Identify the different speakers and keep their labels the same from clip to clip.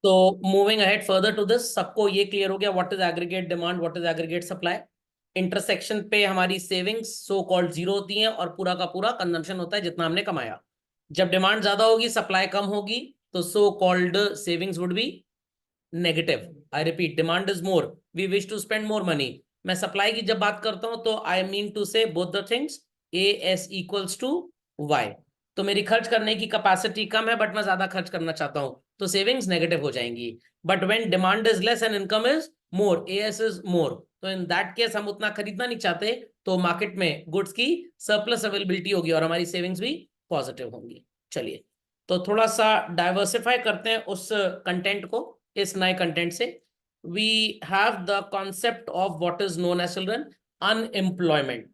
Speaker 1: तो moving ahead further to this, सबको ये क्लियर हो गया what is aggregate demand, what is aggregate supply. Intersection पे हमारी सेविंग्स सो कॉल्ड जीरो होती हैं और पूरा का पूरा कंजम्पशन होता है जितना हमने कमाया। जब डिमांड ज्यादा होगी, सप्लाई कम होगी, तो so called savings would be negative. I repeat, demand is more, we wish to spend more money. मैं सप्लाई की जब बात करता हूं तो I mean to say both the things, A S equals to Y. तो मेरी खर्च करने की कैपेसिटी कम है बट मैं ज्यादा खर्च करना चाहता हूं, तो सेविंग्स नेगेटिव हो जाएंगी। But when demand is less and income is more, A S is more, तो इन दैट केस हम उतना खरीदना नहीं चाहते, तो मार्केट में गुड्स की सरप्लस अवेलेबिलिटी होगी और हमारी सेविंग्स भी पॉजिटिव होंगी। चलिए, तो थोड़ा सा डाइवर्सिफाई करते हैं उस कंटेंट को इस नए कंटेंट से। We have the concept of what is known as children unemployment.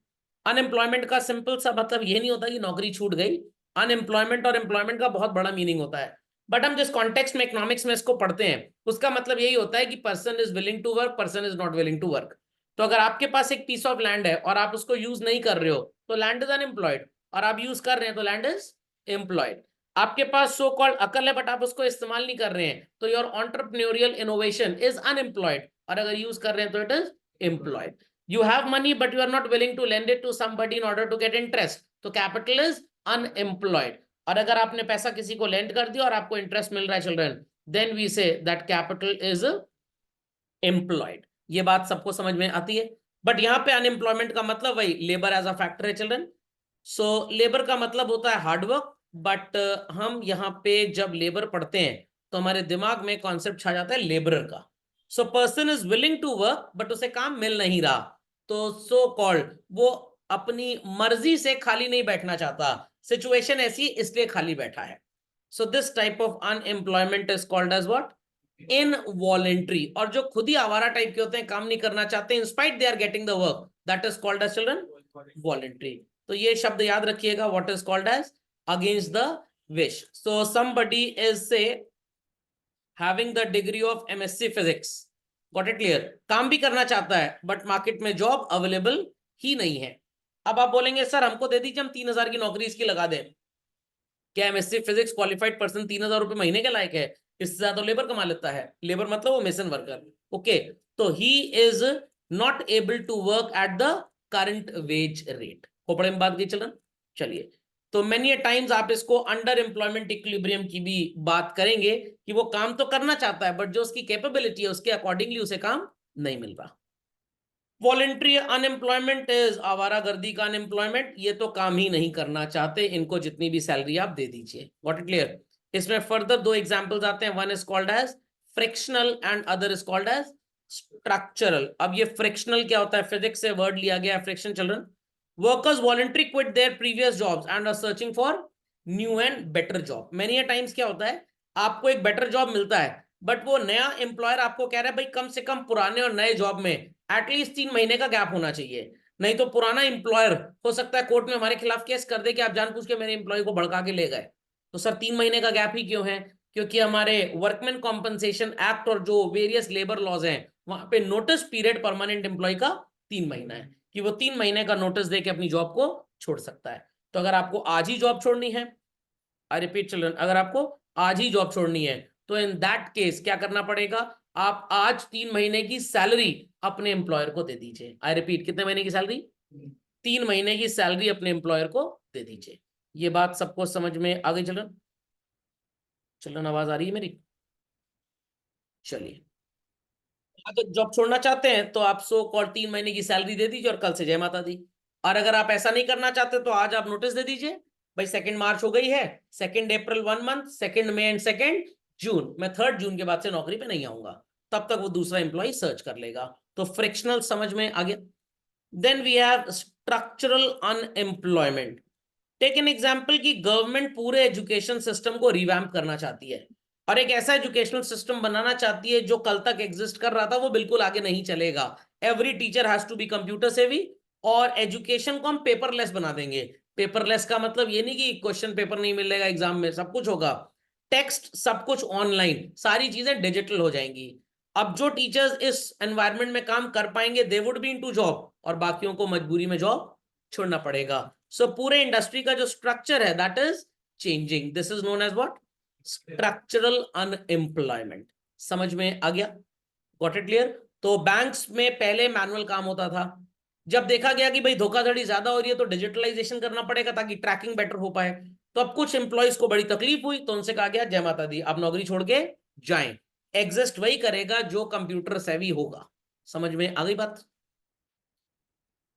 Speaker 1: Unemployment का सिंपल सा मतलब ये नहीं होता कि नौकरी छूट गई। अनएम्प्लॉयमेंट और एम्प्लॉयमेंट का बहुत बड़ा मीनिंग होता है, बट हम जिस कॉन्टेक्स्ट में इकोनॉमिक्स में इसको पढ़ते हैं उसका मतलब यही होता है कि person is willing to work, person is not willing to work. तो अगर आपके पास एक पीस ऑफ लैंड है और आप उसको यूज नहीं कर रहे हो तो लैंड इज अनएम्प्लॉयड, और आप यूज कर रहे हैं तो लैंड इज एम्प्लॉयड। आपके पास सो कॉल्ड अकल है बट आप उसको इस्तेमाल नहीं कर रहे हैं तो your entrepreneurial innovation is unemployed, और अगर यूज कर रहे हैं तो it is employed. You have money but you are not willing to lend it to somebody in order to get interest, तो कैपिटल इज अनएम्प्लॉयड। और अगर आपने पैसा किसी को लेंड कर दिया और आपको इंटरेस्ट मिल रहा है children, then we say that capital is employed. ये बात सबको समझ में आती है। बट यहां पे अनएम्प्लॉयमेंट का मतलब वही लेबर एज अ फैक्टर है चिल्ड्रन। सो लेबर का मतलब होता है हार्डवर्क, बट हम यहाँ पे जब लेबर पढ़ते हैं तो हमारे दिमाग में कॉन्सेप्ट छा जाता है लेबरर का। So person is willing to work but उसे काम मिल नहीं रहा, तो सो कॉल्ड वो अपनी मर्जी से खाली नहीं बैठना चाहता, सिचुएशन ऐसी इसलिए खाली बैठा है। So this type of unemployment is called as what, involuntary. और जो खुद ही आवारा टाइप के होते हैं, काम नहीं करना चाहते in spite they are getting the work, that is called as children voluntary. तो ये शब्द याद रखिएगा, what is called as against the wish. So somebody is say having the degree of MSc physics, got it clear, काम भी करना चाहता है बट मार्केट में जॉब अवेलेबल ही नहीं है। अब आप बोलेंगे सर हमको दे दीजिए, हम 3,000 की नौकरी इसकी लगा दें। क्या एमएससी फिजिक्स क्वालिफाइड पर्सन 3,000 रुपए महीने के लायक है? इससे ज्यादा लेबर कमा लेता है। लेबर मतलब वो मेसन वर्कर, ओके। तो he is not able to work at the current wage rate. खोपड़े में बात की चलन। चलिए, तो मेनी टाइम्स आप इसको अंडर एम्प्लॉयमेंट इक्विलिब्रियम की भी बात करेंगे कि वो काम तो करना चाहता है बट जो उसकी कैपेबिलिटी है उसके अकॉर्डिंगली उसे काम नहीं मिल रहा। वॉलेंट्री अनएम्प्लॉयमेंट इज आवारागर्दी का अनएम्प्लॉयमेंट, ये तो काम ही नहीं करना चाहते, इनको जितनी भी सैलरी आप दे दीजिए। What it clear. इसमें फर्दर दो एग्जांपल्स आते हैं, one is called as frictional and other is called as structural. अब ये फ्रिक्शनल क्या होता है, फिजिक्स से वर्ड लिया गया है friction children. Workers voluntary quit their previous jobs and are searching for new and better job. Many times क्या होता है, आपको एक बेटर जॉब मिलता है बट वो नया एम्प्लॉयर आपको कह रहा है भाई कम से कम पुराने और नए जॉब में एटलीस्ट 3 महीने का गैप होना चाहिए, नहीं तो पुराना एम्प्लॉयर हो सकता है कोर्ट में हमारे खिलाफ केस कर दे कि आप जानबूझ के मेरे एम्प्लॉय को भड़का के ले गए। तो सर 3 महीने का गैप ही क्यों है? क्योंकि हमारे वर्कमैन कॉम्पनसेशन एक्ट और जो वेरियस लेबर लॉज हैं वहां पे नोटिस पीरियड परमानेंट एम्प्लॉय का 3 महीना है कि वो 3 महीने का नोटिस देके अपनी जॉब को छोड़ सकता है। तो अगर आपको आज ही जॉब छोड़नी है, आई रिपीट चिल्ड्रन, अगर आपको आज ही जॉब छोड़नी है तो इन दैट केस क्या करना पड़ेगा, आप आज 3 महीने की सैलरी अपने एम्प्लॉयर को दे दीजिए। आई रिपीट, कितने महीने की सैलरी? 3 महीने की सैलरी अपने एम्प्लॉयर को दे दीजिए। ये बात सबको समझ में आ गई चिल्ड्रन? चिल्ड्रन आवाज आ रही है मेरी? चलिए, तो जॉब छोड़ना चाहते हैं तो आप सो कॉल 3 महीने की सैलरी दे दीजिए और कल से जय माता दी। और अगर आप ऐसा नहीं करना चाहते तो आज आप नोटिस दे दीजिए, भाई 2 मार्च हो गई है, 2 अप्रैल 1 मंथ, 2 मई एंड 2 जून, मैं 3 जून के बाद से नौकरी पे नहीं आऊंगा, तब तक वो दूसरा एम्प्लॉय सर्च कर लेगा। तो फ्रिक्शनल समझ में आ गया। Then we have structural unemployment. Take an example की गवर्नमेंट पूरे एजुकेशन सिस्टम को रिवैम्प करना चाहती है और एक ऐसा एजुकेशनल सिस्टम बनाना चाहती है जो कल तक एग्जिस्ट कर रहा था वो बिल्कुल आगे नहीं चलेगा। Every teacher has to be computer savvy और एजुकेशन को हम पेपरलेस बना देंगे। पेपरलेस का मतलब ये नहीं कि क्वेश्चन पेपर नहीं मिलेगा एग्जाम में, सब कुछ होगा, टेक्स्ट सब कुछ ऑनलाइन, सारी चीजें डिजिटल हो जाएंगी। अब जो टीचर्स इस एनवायरमेंट में काम कर पाएंगे दे वुड बी इनटू जॉब, और बाकियों को मजबूरी में जॉब छोड़ना पड़ेगा। सो पूरे इंडस्ट्री का जो स्ट्रक्चर है that is changing, this is known as what, structural unemployment. समझ में आ गया? Got it clear? तो बैंक्स में पहले मैनुअल काम होता था, जब देखा गया कि भाई धोखाधड़ी ज्यादा हो रही है तो डिजिटलाइजेशन करना पड़ेगा ताकि ट्रैकिंग बेटर हो पाए। तो अब कुछ एम्प्लॉयज को बड़ी तकलीफ हुई तो उनसे कहा गया जय माता दी, आप नौकरी छोड़ के जाएं। एग्जिस्ट वही करेगा जो कंप्यूटर सेवी होगा। समझ में आ गई बात?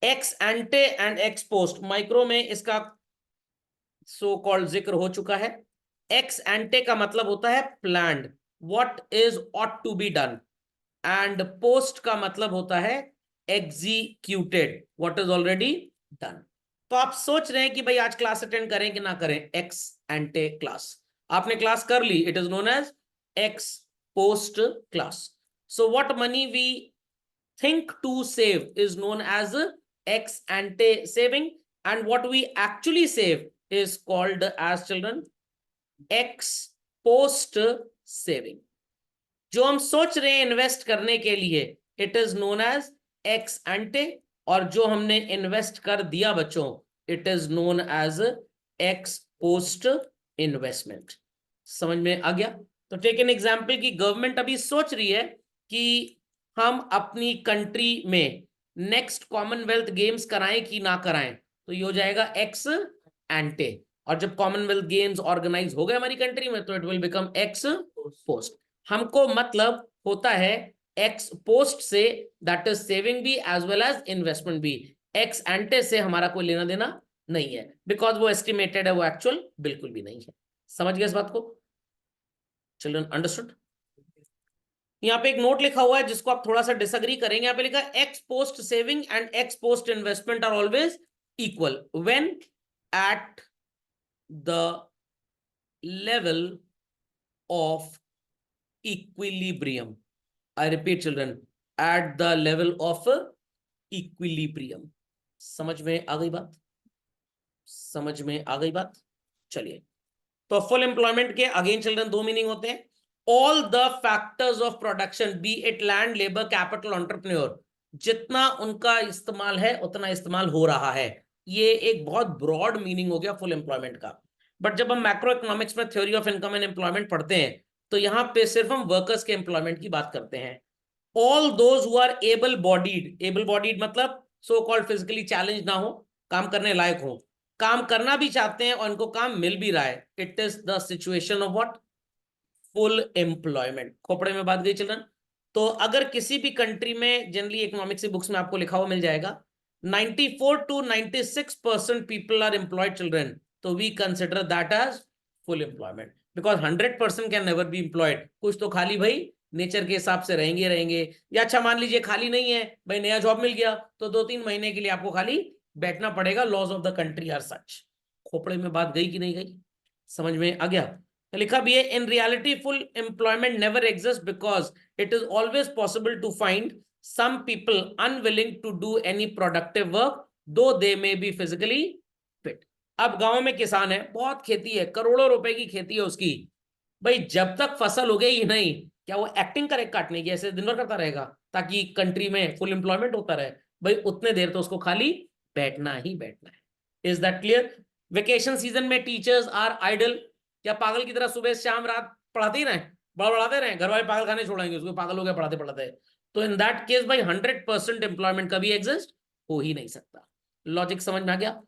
Speaker 1: X एंटे and ex post, micro में इसका सो कॉल्ड जिक्र हो चुका है। एक्स एंटे का मतलब होता है planned, what is ought to be done, and post का मतलब होता है executed, what is already done. तो आप सोच रहे हैं कि भाई आज क्लास अटेंड करें कि ना करें, एक्स एंटे क्लास आपने क्लास कर ली, it is known as ex post class. So what money we think to save is known as ex ante saving, and what we actually save is called as children ex post saving। जो हम सोच रहे हैं invest करने के लिए it is known as ex ante, और जो हमने इन्वेस्ट कर दिया बच्चों it is known as ex post investment. समझ में आ गया? तो टेक एन एग्जांपल कि गवर्नमेंट अभी सोच रही है कि हम अपनी कंट्री में नेक्स्ट कॉमनवेल्थ गेम्स कराएं कि ना कराएं, तो ये हो जाएगा एक्स एंटे। और जब कॉमनवेल्थ गेम्स ऑर्गेनाइज हो गए हमारी कंट्री में तो it will become x post. हमको मतलब होता है एक्स पोस्ट से, दैट इज सेविंग भी एज वेल एज इन्वेस्टमेंट भी। एक्स एंटे से हमारा कोई लेना देना नहीं है, बिकॉज वो एस्टिमेटेड है, वो एक्चुअल बिल्कुल भी नहीं है। समझ गए इस बात को? Children understood? यहाँ पे एक नोट लिखा हुआ है जिसको आप थोड़ा सा डिसएग्री करेंगे। यहाँ पे लिखा है ex post saving and ex post investment are always equal when at the level of equilibrium. I repeat children, at the level of equilibrium. समझ में आ गई बात? समझ में आ गई बात? चलिए, तो फुल एम्प्लॉयमेंट के अगेन चिल्ड्रन दो मीनिंग होते हैं। All the factors of production B it land, labour, capital, entrepreneur, जितना उनका इस्तेमाल है उतना इस्तेमाल हो रहा है। ये एक बहुत ब्रॉड मीनिंग हो गया फुल एम्प्लॉयमेंट का। बट जब हम मैक्रो इकोनॉमिक्स में theory of income and employment पढ़ते हैं तो यहां पे सिर्फ हम वर्कर्स के एम्प्लॉयमेंट की बात करते हैं। All those who are able bodied, able bodied मतलब सो कॉल्ड फिजिकली चैलेंज ना हो, काम करने लायक हो, काम करना भी चाहते हैं और उनको काम मिल भी रहा है, it is the situation of what? Full employment. खोपड़े में बात गई चिल्ड्रन? तो अगर किसी भी कंट्री में, जनरली इकोनॉमिक्स की बुक्स में आपको लिखा हुआ मिल जाएगा, 94 to 96% people are employed children, तो we consider that as full employment, because 100% can never be employed. कुछ तो खाली भाई नेचर के हिसाब से रहेंगे। या अच्छा मान लीजिए खाली नहीं है भाई, नया जॉब मिल गया तो 2-3 महीने के लिए आपको खाली बैठना पड़ेगा, laws of the country are such. खोपड़े में बात गई कि नहीं गई? समझ में आ गया? लिखा भी है in reality full employment never exist because it is always possible to find some people unwilling to do any productive work though they may be physically fit. अब गांव में किसान है, बहुत खेती है, करोड़ों रुपए की खेती है उसकी, भाई जब तक फसल उगेगी नहीं, क्या वो एक्टिंग करे काटने की, ऐसे दिन भर करता रहेगा ताकि कंट्री में फुल एम्प्लॉयमेंट होता रहे? भाई उतने देर तो उसको खाली बैठना ही बैठना है। Is that clear? Vacation season में टीचर्स आर आइडल, क्या पागल की तरह सुबह शाम रात पढ़ाते ही रहे, बढ़ाते रहे, घर वाले पागल खाने छोड़ाएंगे उसको, पागल हो गया पढ़ाते पढ़ाते। तो इन दैट केस भाई 100% एम्प्लॉयमेंट कभी एग्जिस्ट हो ही नहीं सकता। लॉजिक समझ में आ गया?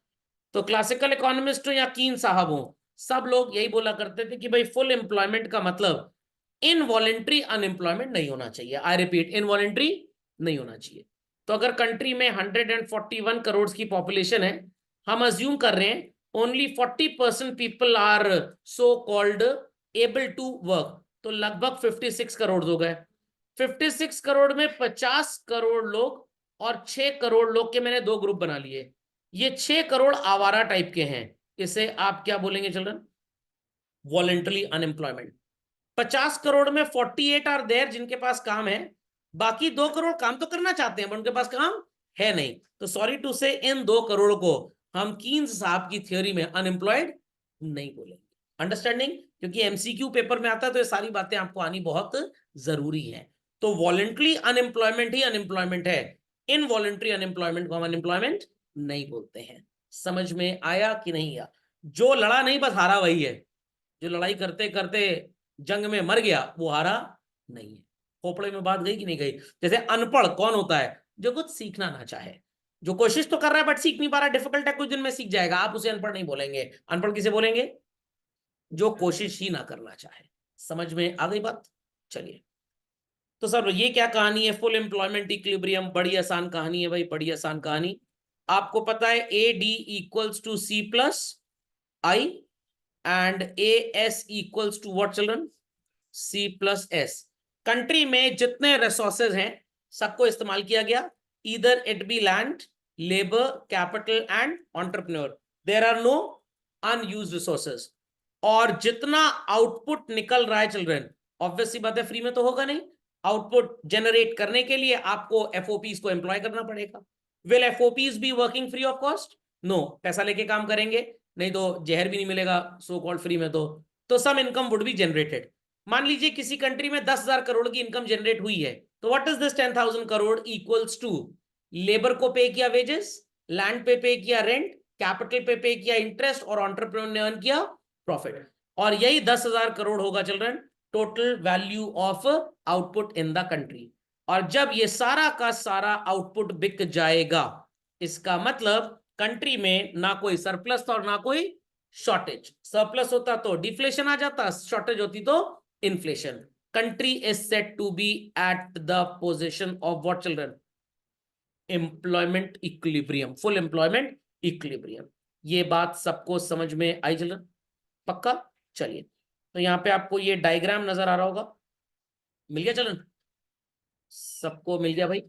Speaker 1: तो क्लासिकल इकोनॉमिस्ट हो या कीन साहब हो, सब लोग यही बोला करते थे कि भाई फुल एम्प्लॉयमेंट का मतलब इनवॉलेंट्री अनएम्प्लॉयमेंट नहीं होना चाहिए। आई रिपीट, इनवॉलेंट्री नहीं होना चाहिए। तो अगर कंट्री में 141 करोड़ की पॉपुलेशन है, हम अज्यूम कर रहे हैं only 40% people are so called able to work, तो लगभग 56 करोड़ हो गए। 56 करोड़ में 50 करोड़ लोग और 6 करोड़ लोग के मैंने दो ग्रुप बना लिए। ये 6 करोड़ आवारा टाइप के हैं, इसे आप क्या बोलेंगे चिल्ड्रन? Voluntary unemployment. 50 करोड़ में 48 आर देयर जिनके पास काम है, बाकी 2 करोड़ काम तो करना चाहते हैं पर उनके पास काम है नहीं। तो सॉरी टू से इन 2 करोड़ को हम कीन्स साहब की थ्योरी में अनएम्प्लॉयड नहीं बोलेंगे। अंडरस्टैंडिंग? क्योंकि एमसीक्यू पेपर में आता है तो ये सारी बातें आपको आनी बहुत जरूरी है। तो वॉलेंटरी अनएम्प्लॉयमेंट ही अनएम्प्लॉयमेंट है, इनवॉलेंटरी अनएम्प्लॉयमेंट को हम अनएम्प्लॉयमेंट नहीं बोलते हैं। समझ में आया कि नहीं आया? जो लड़ा नहीं बस हारा वही है, जो लड़ाई करते करते जंग में मर गया वो हारा नहीं है। खोपड़े में बात गई कि नहीं गई? जैसे अनपढ़ कौन होता है? जो कुछ सीखना ना चाहे, जो कोशिश तो कर रहा है बट सीख नहीं पा रहा, डिफिकल्ट है, कुछ दिन में सीख जाएगा, आप उसे अनपढ़ नहीं बोलेंगे। अनपढ़ किसे बोलेंगे? जो कोशिश ही ना करना चाहे। समझ में आ गई बात? चलिए, तो सर ये क्या कहानी है? फुल एम्प्लॉयमेंट इक्विलिब्रियम, बड़ी आसान कहानी है भाई, बड़ी आसान कहानी। आपको पता है A D equals to C plus I and A S equals to what children? C plus S. Country में जितने रिसोर्सेज हैं सबको इस्तेमाल किया गया, इधर it be land, labour, capital and entrepreneur, there are no unused resources. और जितना आउटपुट निकल रहा है चिल्ड्रन, ऑब्वियसली बात है फ्री में तो होगा नहीं, आउटपुट जनरेट करने के लिए आपको एफओपीज को एम्प्लॉय करना पड़ेगा। Will FOPs be working free of cost? No, पैसा लेके काम करेंगे, नहीं तो जहर भी नहीं मिलेगा सो कॉल्ड फ्री में। तो some income would be generated. मान लीजिए किसी कंट्री में 10,000 करोड़ की इनकम जनरेट हुई है, तो what is this 10,000 crore equals to? Labour को पे किया वेजेस, लैंड पे किया रेंट, कैपिटल पे किया इंटरेस्ट, और एंटरप्रेन्योर ने अर्न किया प्रॉफिट। और यही 10,000 करोड़ होगा children total value of output in the country. और जब ये सारा का सारा आउटपुट बिक जाएगा, इसका मतलब कंट्री में ना कोई सरप्लस था और ना कोई शॉर्टेज। सरप्लस होता तो डिफ्लेशन आ जाता, शॉर्टेज होती तो inflation. Country is set to be at the position of what children? Employment equilibrium, full employment equilibrium. ये बात सबको समझ में आई चिल्ड्रन? पक्का? चलिए, तो यहां पे आपको ये डायग्राम नजर आ रहा होगा, मिल गया चिल्ड्रन? सबको मिल गया भाई?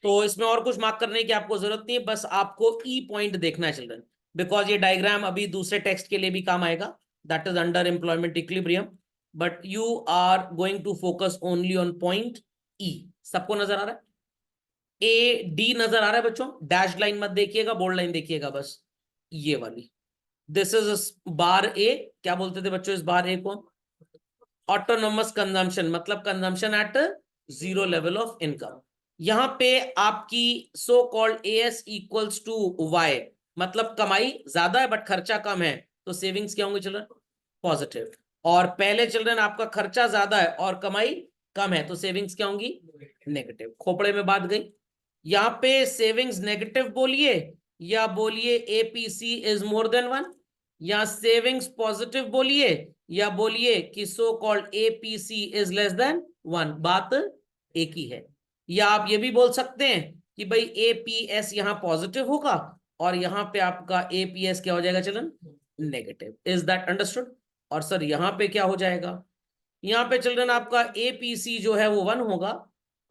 Speaker 1: तो इसमें और कुछ मार्क करने की आपको जरूरत नहीं है, बस आपको ई पॉइंट देखना है चिल्ड्रन, बिकॉज ये डायग्राम अभी दूसरे टेक्स्ट के लिए भी काम आएगा, that is under employment equilibrium, but you are going to focus only on point E. सबको नजर आ रहा है? ए डी नजर आ रहा है बच्चों? डैश लाइन मत देखिएगा, बोल्ड लाइन देखिएगा बस, ये वाली। This is bar A. क्या बोलते थे बच्चों इस बार ए को? ऑटोनोमस कंजम्पशन, मतलब consumption at zero level of income. यहां पे आपकी so called AS equals to Y, मतलब कमाई ज्यादा है बट खर्चा कम है, तो सेविंग्स क्या होंगे चिल्ड्रन? पॉजिटिव। और पहले चिल्ड्रन आपका खर्चा ज्यादा है और कमाई कम है, तो सेविंग्स क्या होंगी? नेगेटिव। खोपड़े में बात गई? यहां पे सेविंग्स नेगेटिव बोलिए या बोलिए APC is more then one, या सेविंग्स पॉजिटिव बोलिए या बोलिए कि so called APC is less then one, बात एक ही है। या आप ये भी बोल सकते हैं कि भाई एपीएस यहां पॉजिटिव होगा और यहां पे आपका एपीएस क्या हो जाएगा children? Negative. Is that understood? और सर यहां पे क्या हो जाएगा? यहां पे चिल्ड्रन आपका एपीसी जो है वो वन होगा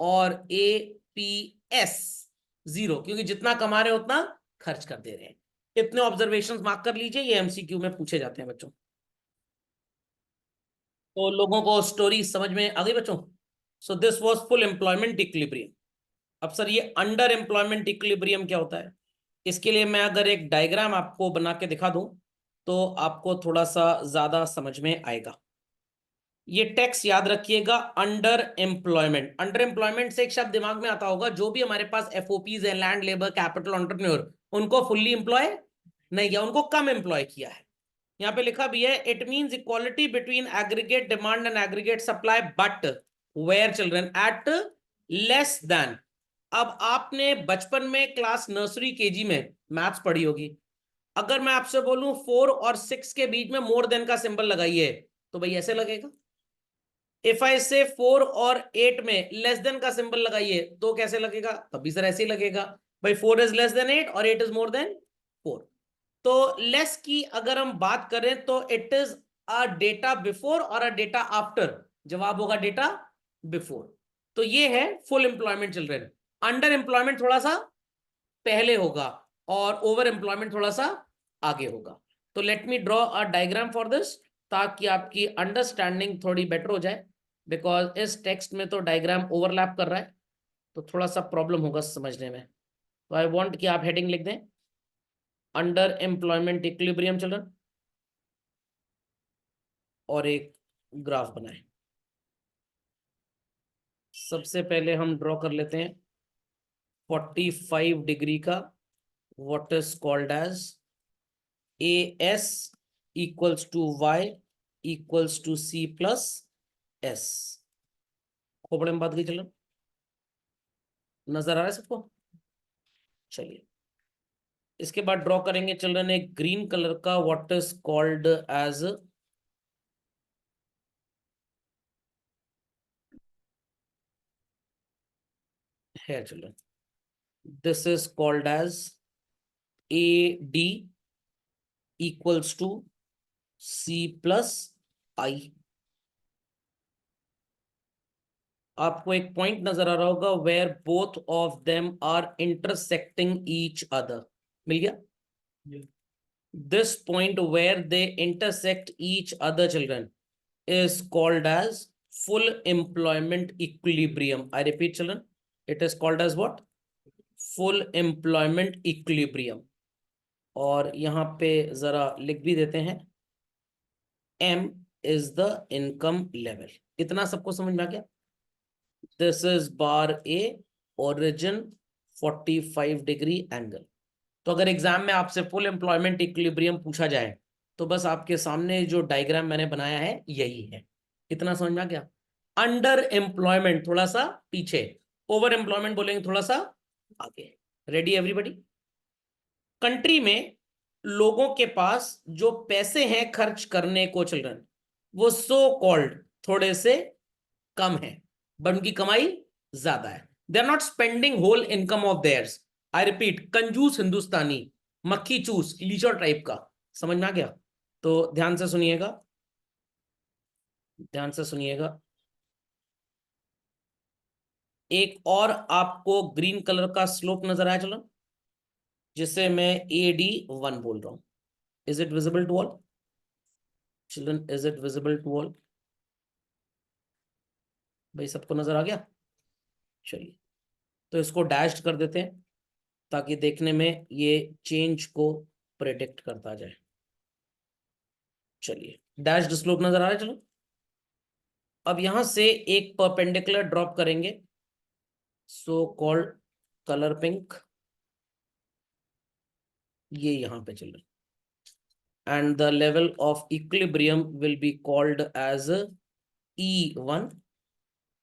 Speaker 1: और एपीएस जीरो, क्योंकि जितना कमा रहे हैं उतना खर्च कर दे रहे हैं। इतने ऑब्जर्वेशंस मार्क कर लीजिए, ये एमसीक्यू में पूछे जाते हैं बच्चों। तो लोगों को स्टोरी समझ में आ गई बच्चों? So this was full employment equilibrium. अब सर ये अंडर एम्प्लॉयमेंट इक्विलिब्रियम क्या होता है? इसके लिए मैं अगर एक डायग्राम आपको बना के दिखा दूं तो आपको थोड़ा सा ज्यादा समझ में आएगा। ये टेक्स्ट याद रखिएगा, अंडर एम्प्लॉयमेंट। अंडर एम्प्लॉयमेंट से एक शब्द दिमाग में आता होगा, जो भी हमारे पास एफओपीज है, लैंड, लेबर, कैपिटल, एंटरप्रेन्योर, उनको फुल्ली एम्प्लॉय नहीं किया, उनको कम एम्प्लॉय किया है। यहाँ पे लिखा भी है, it means equality between aggregate demand and aggregate supply, but where children at less than. अब आपने बचपन में क्लास नर्सरी केजी में मैथ्स पढ़ी होगी, अगर मैं आपसे बोलूं 4 और 6 के बीच में मोर देन का सिंबल लगाइए, तो भाई ऐसे लगेगा। इफ आई से 4 और 8 में लेस देन का सिंबल लगाइए तो कैसे लगेगा? तभी सर ऐसे ही लगेगा, भाई 4 इज लेस देन 8 और 8 इज मोर देन 4। तो लेस की अगर हम बात करें तो it is a data before और अ डेटा आफ्टर, जवाब होगा डेटा बिफोर। तो ये है full employment children. Under employment थोड़ा सा पहले होगा और ओवर एम्प्लॉयमेंट थोड़ा सा आगे होगा। तो let me draw a diagram for this, ताकि आपकी अंडरस्टैंडिंग थोड़ी बेटर हो जाए, बिकॉज इस टेक्स्ट में तो डायग्राम ओवरलैप कर रहा है, तो थोड़ा सा प्रॉब्लम होगा समझने में। तो आई वांट कि आप हेडिंग लिख दें, अंडर एम्प्लॉयमेंट इक्विलिब्रियम चिल्ड्रन, और एक ग्राफ बनाएं। सबसे पहले हम ड्रॉ कर लेते हैं 45 डिग्री का, what is called as AS equals to Y equals to C plus S। खोपड़े में बात गई चिल्ड्रन, नजर आ रहा है सबको? चलिए इसके बाद ड्रॉ करेंगे चिल्ड्रन एक ग्रीन कलर का व्हाट इज कॉल्ड एज है children, this is called as AD equals to C+I। आपको एक पॉइंट नजर आ रहा होगा where both of them are intersecting each other, मिल गया? This point where they intersect each other children is called as full employment equilibrium. I repeat children, it is called as what? Full employment equilibrium। और यहाँ पे जरा लिख भी देते हैं M is the income level। इतना सबको समझ में आ गया? This is bar A, origin 45 degree angle. तो अगर एग्जाम में आपसे फुल एम्प्लॉयमेंट इक्विलिब्रियम पूछा जाए तो बस आपके सामने जो डायग्राम मैंने बनाया है यही है। इतना समझ में आ गया? अंडर एम्प्लॉयमेंट थोड़ा सा पीछे, ओवर एम्प्लॉयमेंट बोलेंगे थोड़ा सा आगे। Ready everybody? कंट्री में लोगों के पास जो पैसे हैं खर्च करने को चिल्ड्रन, वो सो कॉल्ड थोड़े से कम है, बट उनकी कमाई ज्यादा है। They are not spending whole income of theirs. I repeat, कंजूस हिंदुस्तानी, मक्खी चूस, लीचर टाइप का। समझ में आ गया? तो ध्यान से सुनिएगा, ध्यान से सुनिएगा। एक और आपको ग्रीन कलर का स्लोप नजर आया चलो, जिसे मैं AD1 बोल रहा हूं। Is it visible to all children? Is it visible to all? भाई सबको नजर आ गया? चलिए तो इसको डैश्ड कर देते हैं ताकि देखने में ये चेंज को प्रेडिक्ट करता जाए। चलिए डैश्ड स्लोप नजर आ रहा है। चलो अब यहां से एक परपेंडिकुलर ड्रॉप करेंगे, सो कॉल्ड कलर पिंक, ये यहां पे चल रहा है, and the level of equilibrium will be called as E1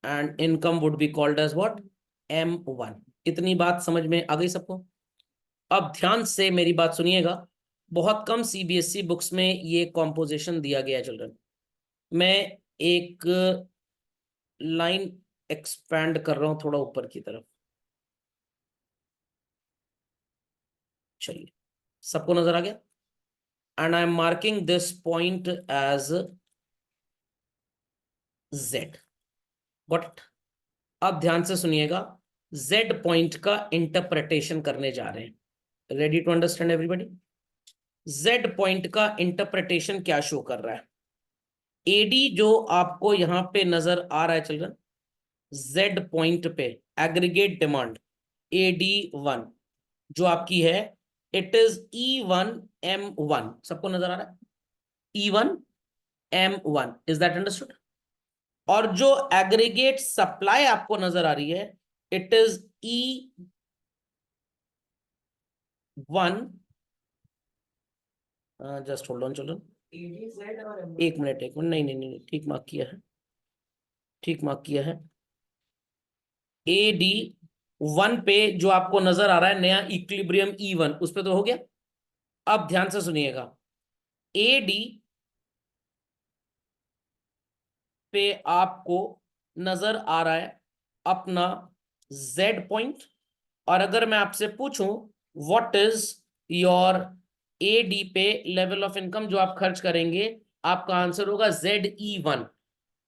Speaker 1: and income would be called as what? M1। इतनी बात समझ में आ गई सबको? अब ध्यान से मेरी बात सुनिएगा, बहुत कम CBSE बुक्स में ये कॉम्पोजिशन दिया गया है चिल्ड्रन। मैं एक लाइन एक्सपैंड कर रहा हूं थोड़ा ऊपर की तरफ। चलिए सबको नजर आ गया? And I am marking this point as Z। Got? अब ध्यान से सुनिएगा, Z पॉइंट का इंटरप्रिटेशन करने जा रहे हैं। Ready to understand everybody? Z point का इंटरप्रिटेशन क्या शो कर रहा है? AD जो आपको यहां पे नजर आ रहा है चिल्ड्रन, Z पॉइंट पे एग्रीगेट डिमांड AD1 जो आपकी है, इट इज E1M1। सबको नजर आ रहा है? E1M1, is that understood? और जो एग्रीगेट सप्लाई आपको नजर आ रही है, it is E1, just hold on children, एक मिनट नहीं नहीं नहीं, ठीक मार्क किया है, ठीक मार्क किया है। AD1 पे जो आपको नजर आ रहा है नया इक्विलिब्रियम E1, उस पे तो हो गया। अब ध्यान से सुनिएगा, AD पे आपको नजर आ रहा है अपना Z पॉइंट, और अगर मैं आपसे पूछूं व्हाट इज योर AD पे लेवल ऑफ इनकम जो आप खर्च करेंगे, आपका आंसर होगा ZE1।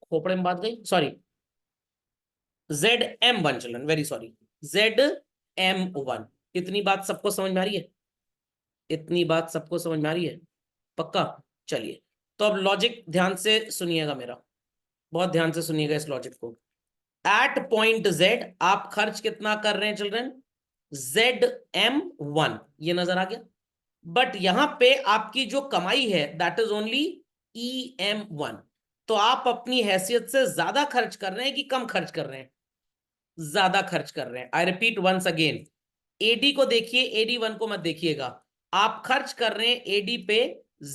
Speaker 1: खोपड़े में बात गई, sorry ZM1 children, very sorry, ZM1। इतनी बात सबको समझ में आ रही है? इतनी बात सबको समझ में आ रही है? पक्का? चलिए तो अब लॉजिक ध्यान से सुनिएगा मेरा, बहुत ध्यान से सुनिएगा इस लॉजिक को। एट पॉइंट Z आप खर्च कितना कर रहे हैं चिल्ड्रन? ZM1, ये नजर आ गया। बट यहां पे आपकी जो कमाई है दैट इज ओनली EM1। तो आप अपनी हैसियत से ज्यादा खर्च कर रहे हैं कि कम खर्च कर रहे हैं? ज्यादा खर्च कर रहे हैं। I repeat once again, AD को देखिए, AD1 को मत देखिएगा। आप खर्च कर रहे हैं AD पे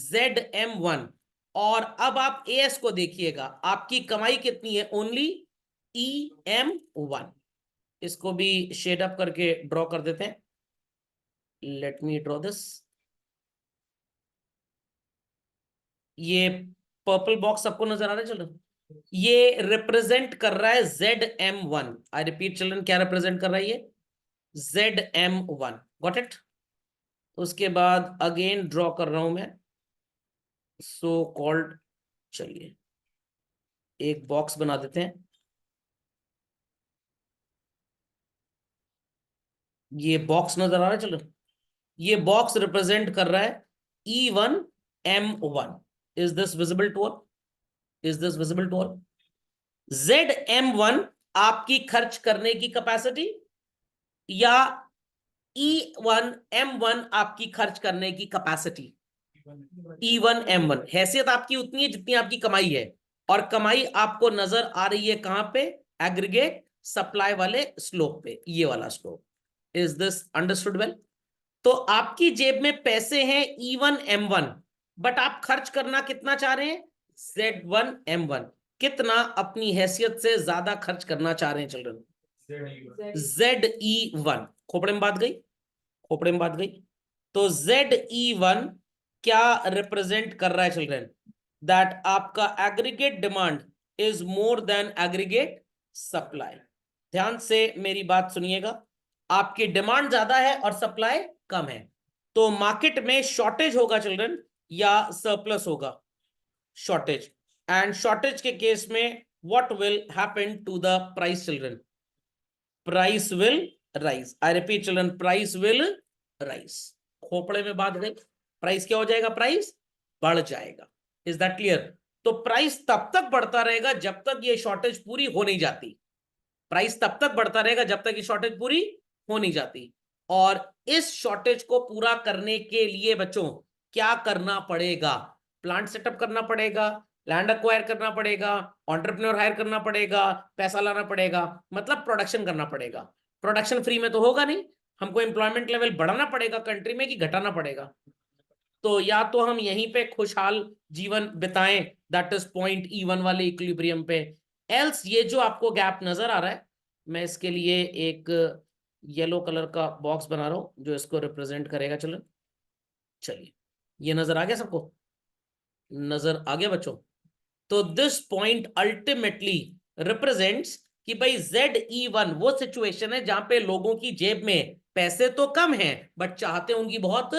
Speaker 1: ZM1, और अब आप AS को देखिएगा, आपकी कमाई कितनी है? ओनली EM1, इसको भी शेड अप करके ड्रॉ कर देते हैं। Let me draw this. ये पर्पल बॉक्स सबको नजर आ रहा है चिल्ड्रन? ये रिप्रेजेंट कर रहा है ZM1। आई रिपीट चिल्ड्रन, क्या रिप्रेजेंट कर रहा है ये? ZM1। Got it? उसके बाद अगेन ड्रॉ कर रहा हूं मैं सो कॉल्ड, चलिए एक बॉक्स बना देते हैं। ये बॉक्स नजर आ रहा है चलो, ये बॉक्स रिप्रेजेंट कर रहा है E1M1। Is this visible to all? Is this visible to all? ZM1 आपकी खर्च करने की कैपेसिटी, या E1M1 आपकी खर्च करने की कैपेसिटी? E1M1 हैसियत आपकी उतनी है जितनी आपकी कमाई है, और कमाई आपको नजर आ रही है कहां पे? एग्रीगेट सप्लाई वाले स्लोप पे, ये वाला slope. Is this understood well? तो आपकी जेब में पैसे हैं E1M1, बट आप खर्च करना कितना चाह रहे हैं? Z1M1। कितना अपनी हैसियत से ज्यादा खर्च करना चाह रहे हैं चिल्ड्रन? ZE1। खोपड़े में बात गई? खोपड़े में बात गई? तो ZE1 क्या रिप्रेजेंट कर रहा है चिल्ड्रन? दैट आपका aggregate demand is more then aggregate supply. ध्यान से मेरी बात सुनिएगा, आपकी डिमांड ज्यादा है और सप्लाई कम है, तो मार्केट में शॉर्टेज होगा चिल्ड्रन या सरप्लस होगा? शॉर्टेज। एंड शॉर्टेज के केस में what will happen to the price children? Price will rise. I repeat children, price will rise. खोपड़े में बात गई? प्राइस क्या हो जाएगा? प्राइस बढ़ जाएगा। Is that clear? तो प्राइस तब तक बढ़ता रहेगा जब तक ये शॉर्टेज पूरी हो नहीं जाती। प्राइस तब तक बढ़ता रहेगा जब तक ये शॉर्टेज पूरी हो नहीं जाती। और इस शॉर्टेज को पूरा करने के लिए बच्चों क्या करना पड़ेगा? प्लांट सेटअप करना पड़ेगा, लैंड अक्वायर करना पड़ेगा, एंटरप्रेन्योर हायर करना पड़ेगा, पैसा लाना पड़ेगा, मतलब प्रोडक्शन करना पड़ेगा। प्रोडक्शन फ्री में तो होगा नहीं, हमको एम्प्लॉयमेंट लेवल बढ़ाना पड़ेगा कंट्री में कि घटाना पड़ेगा? तो या तो हम यहीं पे खुशहाल जीवन बिताएं, दैट इज पॉइंट E1 वाले इक्विलिब्रियम पे, एल्स ये जो आपको गैप नजर आ रहा है, मैं इसके लिए एक येलो कलर का बॉक्स बना रहा हूं जो इसको रिप्रेजेंट करेगा। चलो चलिए, ये नजर आ गया सबको? नजर आ गया बच्चों? तो दिस पॉइंट अल्टीमेटली रिप्रेजेंट्स कि भाई ZE1 वो सिचुएशन है जहां पे लोगों की जेब में पैसे तो कम हैं बट चाहते होंगी बहुत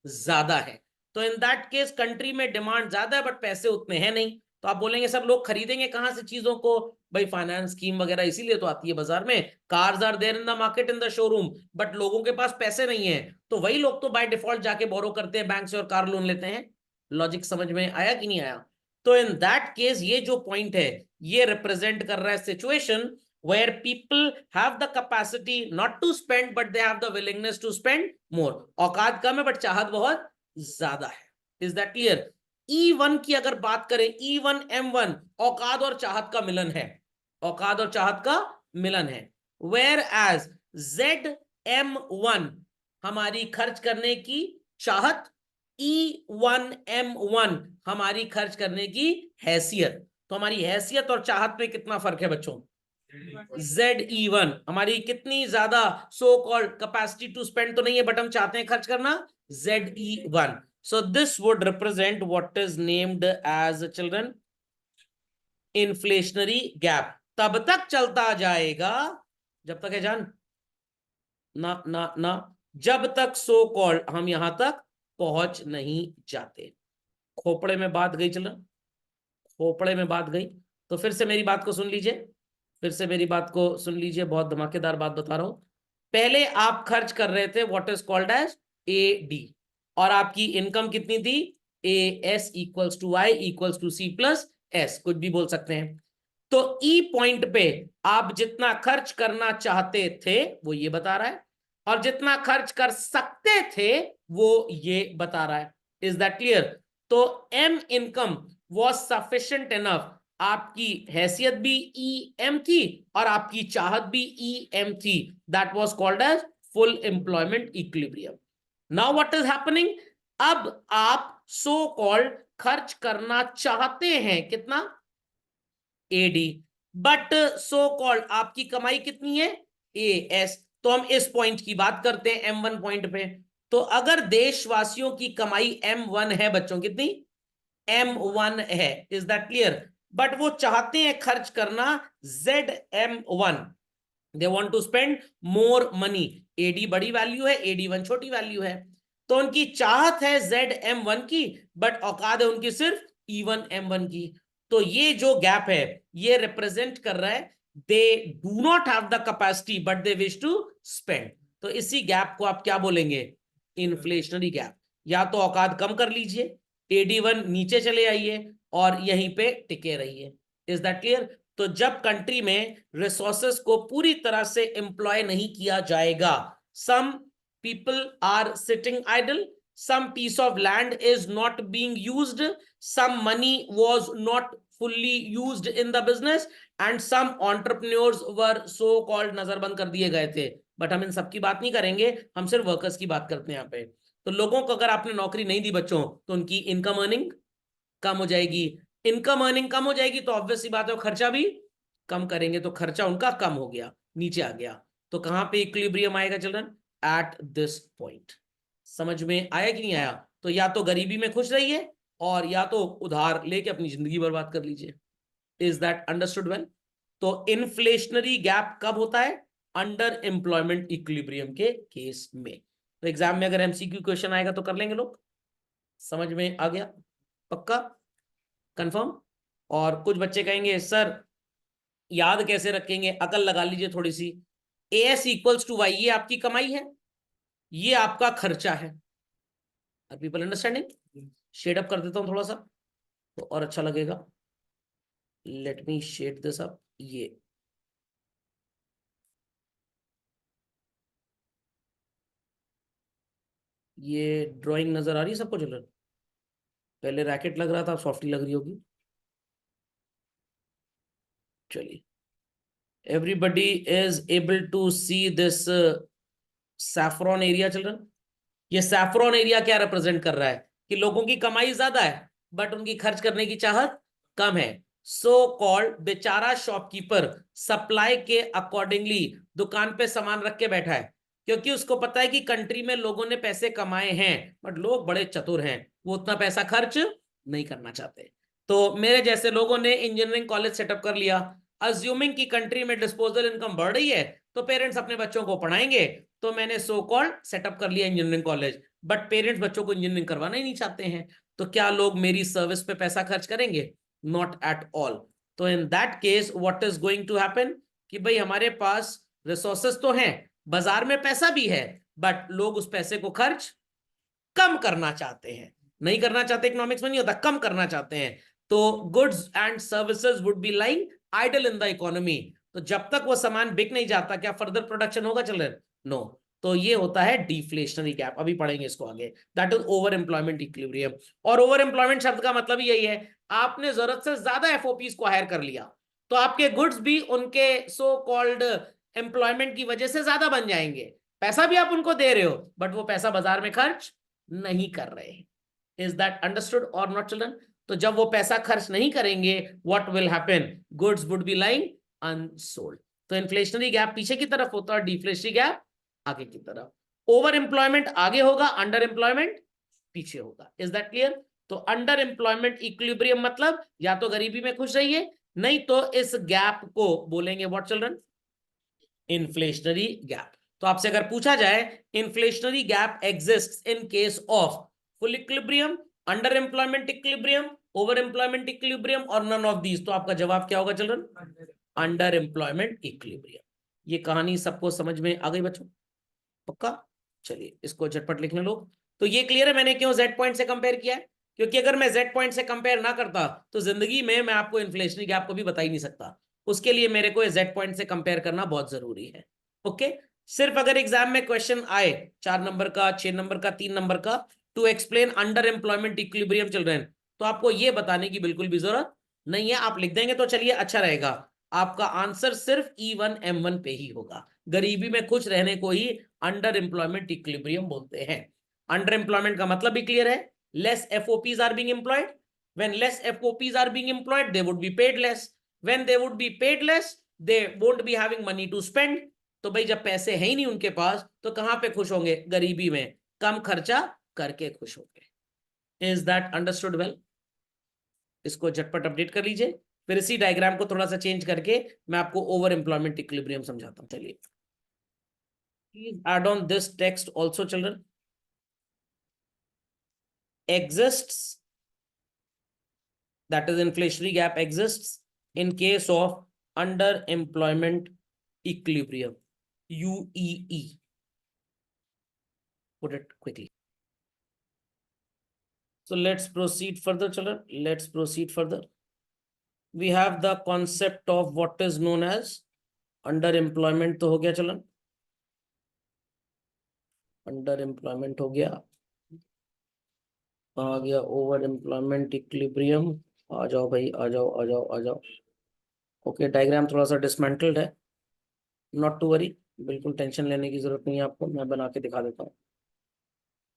Speaker 1: ज्यादा है। तो इन दैट केस कंट्री में डिमांड ज्यादा है बट पैसे उतने हैं नहीं, तो आप बोलेंगे सब लोग खरीदेंगे कहां से चीजों को? भाई फाइनेंस स्कीम वगैरह इसीलिए तो आती है बाजार में। Cars are there in the market in the showroom, but लोगों के पास पैसे नहीं है, तो वही लोग तो बाय डिफॉल्ट जाके बोरो करते हैं बैंक से और कार लोन लेते हैं। लॉजिक समझ में आया कि नहीं आया? तो इन दैट केस ये जो पॉइंट है ये रिप्रेजेंट कर रहा है situation where people have the capacity not to spend but they have the willingness to spend more। औकात कम है बट चाहत बहुत ज्यादा है। Is that clear? E1 की अगर बात करें, E1M1 औकात और चाहत का मिलन है, औकात और चाहत का मिलन है। वेयर एज ZM1 हमारी खर्च करने की चाहत, E1M1 हमारी खर्च करने की हैसियत। तो हमारी हैसियत और चाहत में कितना फर्क है बच्चों? ZE1 हमारी कितनी ज्यादा so called capacity to spend तो नहीं है बट हम चाहते हैं खर्च करना, ZE1। So this would represent what is named as children inflationary gap. तब तक चलता जाएगा जब तक है जान ना ना ना, जब तक सो कॉल्ड हम यहां तक पहुंच नहीं जाते। खोपड़े में बात गई चलो, खोपड़े में बात गई। तो फिर से मेरी बात को सुन लीजिए, फिर से मेरी बात को सुन लीजिए, बहुत धमाकेदार बात बता रहा हूं। पहले आप खर्च कर रहे थे what is called as AD, और आपकी इनकम कितनी थी? AS equals to I equals to C plus S, कुछ भी बोल सकते हैं। तो E पॉइंट पे आप जितना खर्च करना चाहते थे वो ये बता रहा है, और जितना खर्च कर सकते थे वो ये बता रहा है। Is that clear? तो M income was sufficient enough, आपकी हैसियत भी EM थी और आपकी चाहत भी EM थी, that was called as full employment equilibrium. Now what is happening? अब आप सो कॉल्ड खर्च करना चाहते हैं कितना? AD। बट सो कॉल्ड आपकी कमाई कितनी है AS। तो हम इस पॉइंट की बात करते हैं M1 पॉइंट पे। तो अगर देशवासियों की कमाई M1 है बच्चों, कितनी M1 है, इज दैट क्लियर। बट वो चाहते हैं खर्च करना ZM1, they want to spend more money. AD बड़ी वैल्यू है, AD1 छोटी वैल्यू है। तो उनकी चाहत है ZM1 की, बट औकात है उनकी सिर्फ E1M1 की। तो ये जो गैप है ये रिप्रेजेंट कर रहा है they do not have the capacity but they wish to spend. तो इसी गैप को आप क्या बोलेंगे, इन्फ्लेशनरी गैप। या तो औकात कम कर लीजिए, AD1 नीचे चले आइए और यहीं पे टिके रहिए। Is that clear. तो जब कंट्री में रिसोर्सेस को पूरी तरह से एम्प्लॉय नहीं किया जाएगा, some people are sitting idle, some piece of land is not being used, some money was not fully used in the business, and some entrepreneurs were so called नजरबंद कर दिए गए थे। बट हम इन सबकी बात नहीं करेंगे, हम सिर्फ वर्कर्स की बात करते हैं यहाँ पे। तो लोगों को अगर आपने नौकरी नहीं दी बच्चों, तो उनकी इनकम अर्निंग कम हो जाएगी। इनकम अर्निंग कम हो जाएगी तो ऑब्वियस सी बात है खर्चा भी कम करेंगे, तो खर्चा उनका कम हो गया, नीचे आ गया। तो कहां पे इक्विलिब्रियम आएगा चिल्ड्रन, एट दिस पॉइंट। समझ में आया कि नहीं आया। तो या तो गरीबी में खुश रहिए और या तो उधार लेके अपनी जिंदगी बर्बाद कर लीजिए। Is that understood well. तो इन्फ्लेशनरी गैप कब होता है, अंडर एम्प्लॉयमेंट इक्विलिब्रियम के केस में। तो एग्जाम में अगर MCQ क्वेश्चन आएगा तो कर लेंगे लोग। समझ में आ गया, पक्का, कंफर्म। और कुछ बच्चे कहेंगे सर याद कैसे रखेंगे, अकल लगा लीजिए थोड़ी सी। AS इक्वल्स टू वाई, ये आपकी कमाई है, ये आपका खर्चा है। Are people understanding. Shade up कर देता हूं थोड़ा सा तो और अच्छा लगेगा। Let me shade this up. ये ड्राइंग नजर आ रही है सबको चिल्ड्रन। पहले रैकेट लग रहा था, सॉफ्टी लग रही होगी। चलिए, everybody is able to see this saffron area children. ये सैफ्रॉन एरिया क्या रिप्रेजेंट कर रहा है कि लोगों की कमाई ज्यादा है बट उनकी खर्च करने की चाहत कम है। सो कॉल्ड बेचारा शॉपकीपर सप्लाई के अकॉर्डिंगली दुकान पे सामान रख के बैठा है, क्योंकि उसको पता है कि कंट्री में लोगों ने पैसे कमाए हैं बट लोग बड़े चतुर हैं, वो उतना पैसा खर्च नहीं करना चाहते। तो मेरे जैसे लोगों ने इंजीनियरिंग कॉलेज सेटअप कर लिया, अज्यूमिंग की कंट्री में डिस्पोजल इनकम बढ़ रही है तो पेरेंट्स अपने बच्चों को पढ़ाएंगे। तो मैंने सो कॉल्ड सेटअप कर लिया इंजीनियरिंग कॉलेज, बट पेरेंट्स बच्चों को इंजीनियरिंग करवाना ही नहीं चाहते हैं। तो क्या लोग मेरी सर्विस पे पैसा खर्च करेंगे, नॉट एट ऑल। तो in that case what is going to happen कि भाई हमारे पास रिसोर्सेस तो हैं, बाजार में पैसा भी है, बट लोग उस पैसे को खर्च कम करना चाहते हैं। नहीं करना चाहते, इकोनॉमिक्स में नहीं होता, कम करना चाहते हैं। तो goods and services would be lying idle in the economy. तो जब तक वो सामान बिक नहीं जाता क्या फर्दर प्रोडक्शन होगा चिल्ड्रन, नो। तो ये होता है डिफ्लेशनरी गैप, अभी पढ़ेंगे इसको आगे। That is over employment equilibrium. और ओवर एम्प्लॉयमेंट शब्द का मतलब यही है, आपने जरूरत से ज्यादा FOPs को हायर कर लिया तो आपके गुड्स भी उनके सो कॉल्ड एम्प्लॉयमेंट की वजह से ज्यादा बन जाएंगे। पैसा भी आप उनको दे रहे हो बट वो पैसा बाजार में खर्च नहीं कर रहे। इज दैट अंडरस्टूड और नॉट चिल्ड्रन। तो जब वो पैसा खर्च नहीं करेंगे what will happen, goods would be lying unsold. तो इन्फ्लेशनरी गैप पीछे की तरफ होता है, डिफ्लेशनरी गैप आगे की तरफ। ओवर एम्प्लॉयमेंट आगे होगा, अंडर एम्प्लॉयमेंट पीछे होगा। Is that clear. तो अंडर एम्प्लॉयमेंट इक्विलिब्रियम मतलब या तो गरीबी में खुश रहिए, नहीं तो इस गैप को बोलेंगे व्हाट चिल्ड्रन, इन्फ्लेशनरी गैप। तो आपसे अगर पूछा जाए inflationary gap exists in case of full equilibrium, under employment equilibrium, over employment equilibrium और नन ऑफ दीज, तो आपका जवाब क्या होगा चिल्ड्रन, अंडर एम्प्लॉयमेंट इक्विलिब्रियम। ये कहानी सबको समझ में आ गई बच्चों, पक्का। चलिए इसको झटपट लिखने लो। तो ये क्लियर है मैंने क्यों Z पॉइंट से कंपेयर किया है, क्योंकि अगर मैं Z पॉइंट से कंपेयर ना करता तो जिंदगी में मैं आपको इन्फ्लेशनरी गैप को भी बता ही नहीं सकता। उसके लिए मेरे को Z पॉइंट से कंपेयर करना बहुत जरूरी है। ओके, सिर्फ अगर एग्जाम में क्वेश्चन आए 4 नंबर का, 6 नंबर का, 3 नंबर का, to explain under employment equilibrium children, तो आपको ये बताने की बिल्कुल भी जरूरत नहीं है। आप लिख देंगे तो चलिए अच्छा रहेगा, आपका आंसर सिर्फ E1M1 पे ही होगा। गरीबी में खुश रहने को ही अंडर एम्प्लॉयमेंट इक्विलिब्रियम बोलते हैं। अंडर एम्प्लॉयमेंट का मतलब भी क्लियर है, less FOPs are being employed, when less FOPs are being employed they would be paid less. When they would be paid less, they won't be having money to spend. तो भाई जब पैसे है ही नहीं उनके पास तो कहां पे खुश होंगे? गरीबी में, कम खर्चा करके खुश होंगे। Is that understood well? इसको झटपट अपडेट कर लीजिए। फिर इसी डायग्राम को थोड़ा सा चेंज करके मैं आपको ओवर एम्प्लॉयमेंट इक्विलिब्रियम समझाता हूं। चलिए, please add on this text also children. Exists, that is inflationary gap exists in case of underemployment equilibrium, UEE. Put it quickly. So let's proceed further, children. Let's proceed further. We have the concept of what is known as underemployment. तो हो गया चलन, underemployment हो गया। आ गया over employment equilibrium. आ जाओ भाई, आ जाओ आ जाओ आ जाओ। ओके, डायग्राम थोड़ा सा डिसमेंटल्ड है, नॉट टू वरी, बिल्कुल टेंशन लेने की जरूरत नहीं है आपको, मैं बना के दिखा देता हूँ।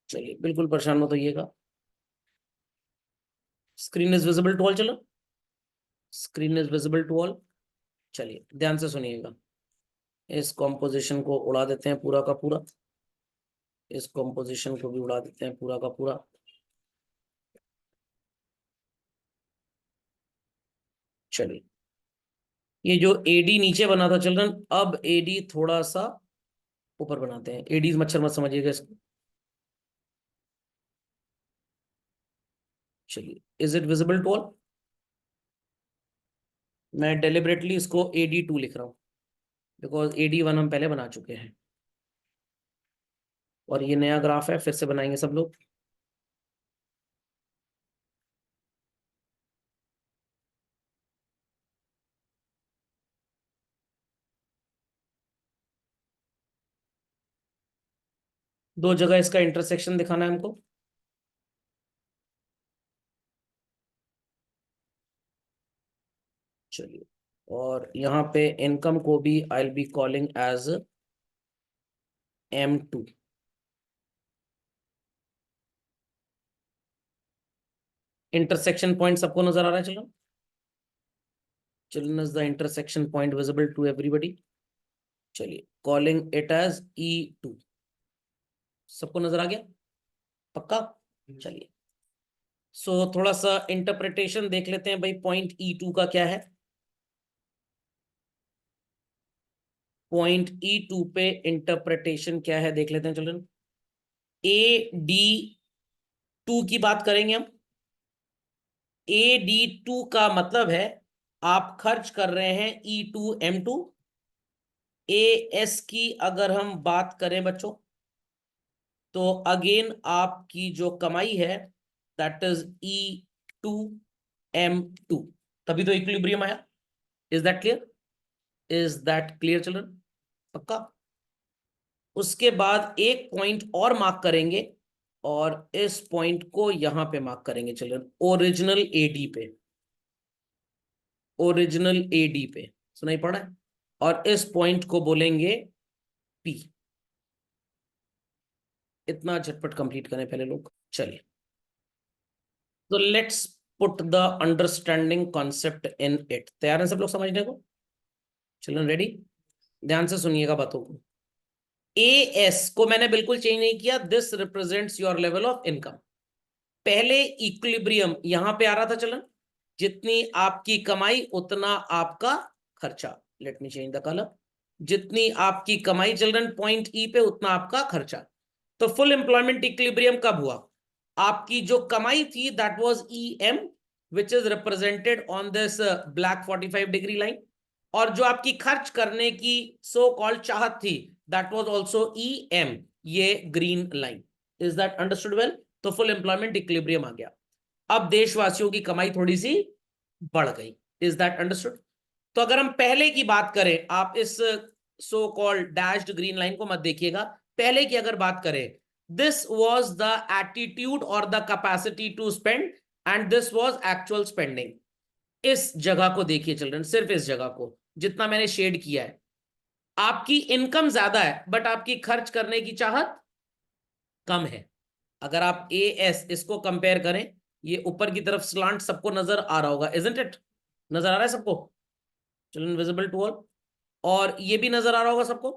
Speaker 1: चलिए, बिल्कुल परेशान मत होइएगा। Screen is visible to all? चलो, screen is visible to all. चलिए ध्यान से सुनिएगा। इस कॉम्पोजिशन को उड़ा देते हैं पूरा का पूरा, इस कॉम्पोजिशन को भी उड़ा देते हैं पूरा का पूरा। चलिए, ये जो एडी नीचे बना था चिल्ड्रन, अब एडी थोड़ा सा ऊपर बनाते हैं। एडी मच्छर मत समझिएगा इसको। चलिए, is it visible to all? मैं डेलिबरेटली इसको AD2 लिख रहा हूं बिकॉज AD1 हम पहले बना चुके हैं, और ये नया ग्राफ है, फिर से बनाएंगे सब लोग। दो जगह इसका इंटरसेक्शन दिखाना है हमको। चलिए, और यहाँ पे इनकम को भी I will be calling as M2। Intersection point सबको नजर आ रहा है? चलो, children, is the intersection point visible to everybody? चलिए, कॉलिंग इट एज E2। सबको नजर आ गया? पक्का? चलिए, सो थोड़ा सा इंटरप्रिटेशन देख लेते हैं भाई, पॉइंट E2 का क्या है। पॉइंट E2 पे इंटरप्रिटेशन क्या है देख लेते हैं चिल्ड्रन। AD2 की बात करेंगे हम। AD2 का मतलब है आप खर्च कर रहे हैं E2M2। AS की अगर हम बात करें बच्चों, तो अगेन आपकी जो कमाई है दैट इज E2M2, तभी तो इक्विलिब्रियम आया। Is that clear? Is that clear children? पक्का? उसके बाद एक पॉइंट और मार्क करेंगे, और इस पॉइंट को यहां पे मार्क करेंगे चिल्ड्रन, ओरिजिनल AD पे। ओरिजिनल AD पे सुनाई पड़ा है? और इस पॉइंट को बोलेंगे P। इतना झटपट कंप्लीट करें पहले लोग। चलिए, तो let's put the understanding concept in it. तैयार हैं सब लोग समझने को? Children ready? ध्यान से सुनिएगा बातों को। AS को मैंने बिल्कुल चेंज नहीं किया, this represents your level of income. पहले इक्विलिब्रियम यहां पे आ रहा था चलन, जितनी आपकी कमाई उतना आपका खर्चा। Let me change the colour. जितनी आपकी कमाई चिल्ड्रन पॉइंट E पे, उतना आपका खर्चा। तो फुल एम्प्लॉयमेंट इक्विलिब्रियम कब हुआ? आपकी जो कमाई थी that was EM, which is represented on this black 45 degree line, और जो आपकी खर्च करने की सो कॉल्ड चाहत थी दैट वाज आल्सो EM, ये green line. Is that understood well? तो फुल एम्प्लॉयमेंट इक्विलिब्रियम आ गया। अब देशवासियों की कमाई थोड़ी सी बढ़ गई। Is that understood? तो अगर हम पहले की बात करें, आप इस so called dashed green line को मत देखिएगा, पहले की अगर बात करें, दिस वाज द एटीट्यूड और the capacity to spend, and this was actual spending. इस जगह को देखिए चिल्ड्रन, सिर्फ इस जगह को, जितना मैंने शेड किया है। आपकी इनकम ज्यादा है बट आपकी खर्च करने की चाहत कम है। अगर आप AS इसको कंपेयर करें, ये ऊपर की तरफ स्लांट सबको नजर आ रहा होगा, इजंट इट? नजर आ रहा है सबको? Children visible to all. और ये भी नजर आ रहा होगा सबको।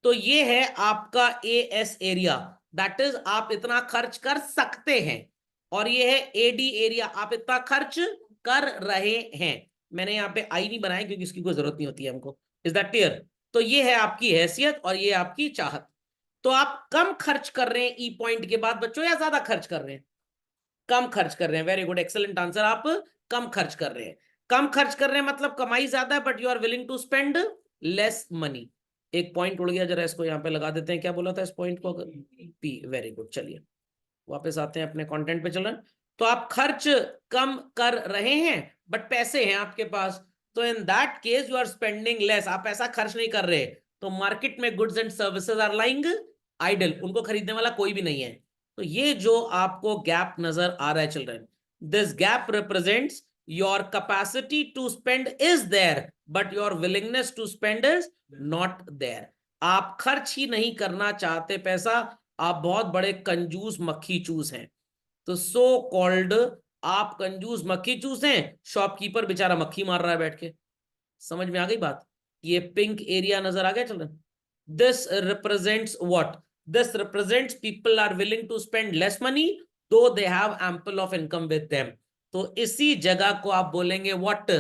Speaker 1: तो ये है आपका एएस एरिया, दैट इज आप इतना खर्च कर सकते हैं। और ये है एडी एरिया, आप इतना खर्च कर रहे हैं। मैंने यहाँ पे आई नहीं बनाया क्योंकि इसकी कोई जरूरत नहीं होती है हमको। Is that clear? तो ये है आपकी हैसियत और ये आपकी चाहत। तो आप कम खर्च कर रहे हैं ई पॉइंट के बाद बच्चों, या ज्यादा खर्च कर रहे हैं? कम खर्च कर रहे हैं। Very good, excellent answer. आप कम खर्च कर रहे हैं। कम खर्च कर रहे हैं मतलब कमाई ज्यादा है, but you are willing to spend less money. एक पॉइंट उड़ गया, जरा इसको यहाँ पे लगा देते हैं। क्या बोला था इस पॉइंट को? पी। Very good. चलिए वापस आते हैं अपने कंटेंट पे चलन। तो आप खर्च कम कर रहे हैं बट पैसे हैं आपके पास। तो in that case you are spending less, आप पैसा खर्च नहीं कर रहे। तो मार्केट में goods and services are lying idle, उनको खरीदने वाला कोई भी नहीं है। तो ये जो आपको गैप नजर आ रहा है children, this gap represents your capacity to spend is there but your willingness to spend is not there. आप खर्च ही नहीं करना चाहते पैसा, आप बहुत बड़े कंजूस मक्खी चूस हैं। तो सो कॉल्ड आप कंजूस मक्खी चूस हैं, शॉपकीपर बेचारा मक्खी मार रहा है बैठ के। समझ में आ गई बात? ये पिंक एरिया नजर आ गया children? This represents what? This represents people are willing to spend less money though they have ample of income with them. तो इसी जगह को आप बोलेंगे व्हाट?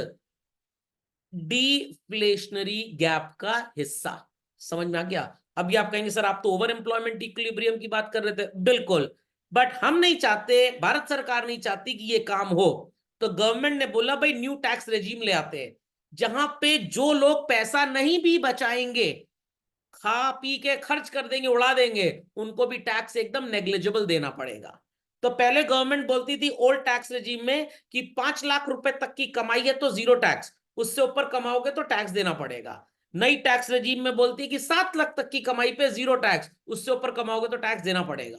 Speaker 1: डिफ्लेशनरी गैप का हिस्सा। समझ में आ गया? अभी आप कहेंगे सर आप तो ओवर एम्प्लॉयमेंट इक्विलिब्रियम की बात कर रहे थे। बिल्कुल, बट हम नहीं चाहते, भारत सरकार नहीं चाहती कि ये काम हो। तो गवर्नमेंट ने बोला भाई न्यू टैक्स रेजिम ले आते हैं, जहां पे जो लोग पैसा नहीं भी बचाएंगे, खा पी के खर्च कर देंगे, उड़ा देंगे, उनको भी टैक्स एकदम नेग्लिजिबल देना पड़ेगा। तो पहले गवर्नमेंट बोलती थी ओल्ड टैक्स रेजिम में कि 5 लाख रुपए तक की कमाई है तो जीरो टैक्स, उससे ऊपर कमाओगे तो टैक्स देना पड़ेगा। नई टैक्स रेजिम में बोलती है कि 7 लाख तक की कमाई पे जीरो टैक्स, उससे ऊपर कमाओगे तो टैक्स देना पड़ेगा।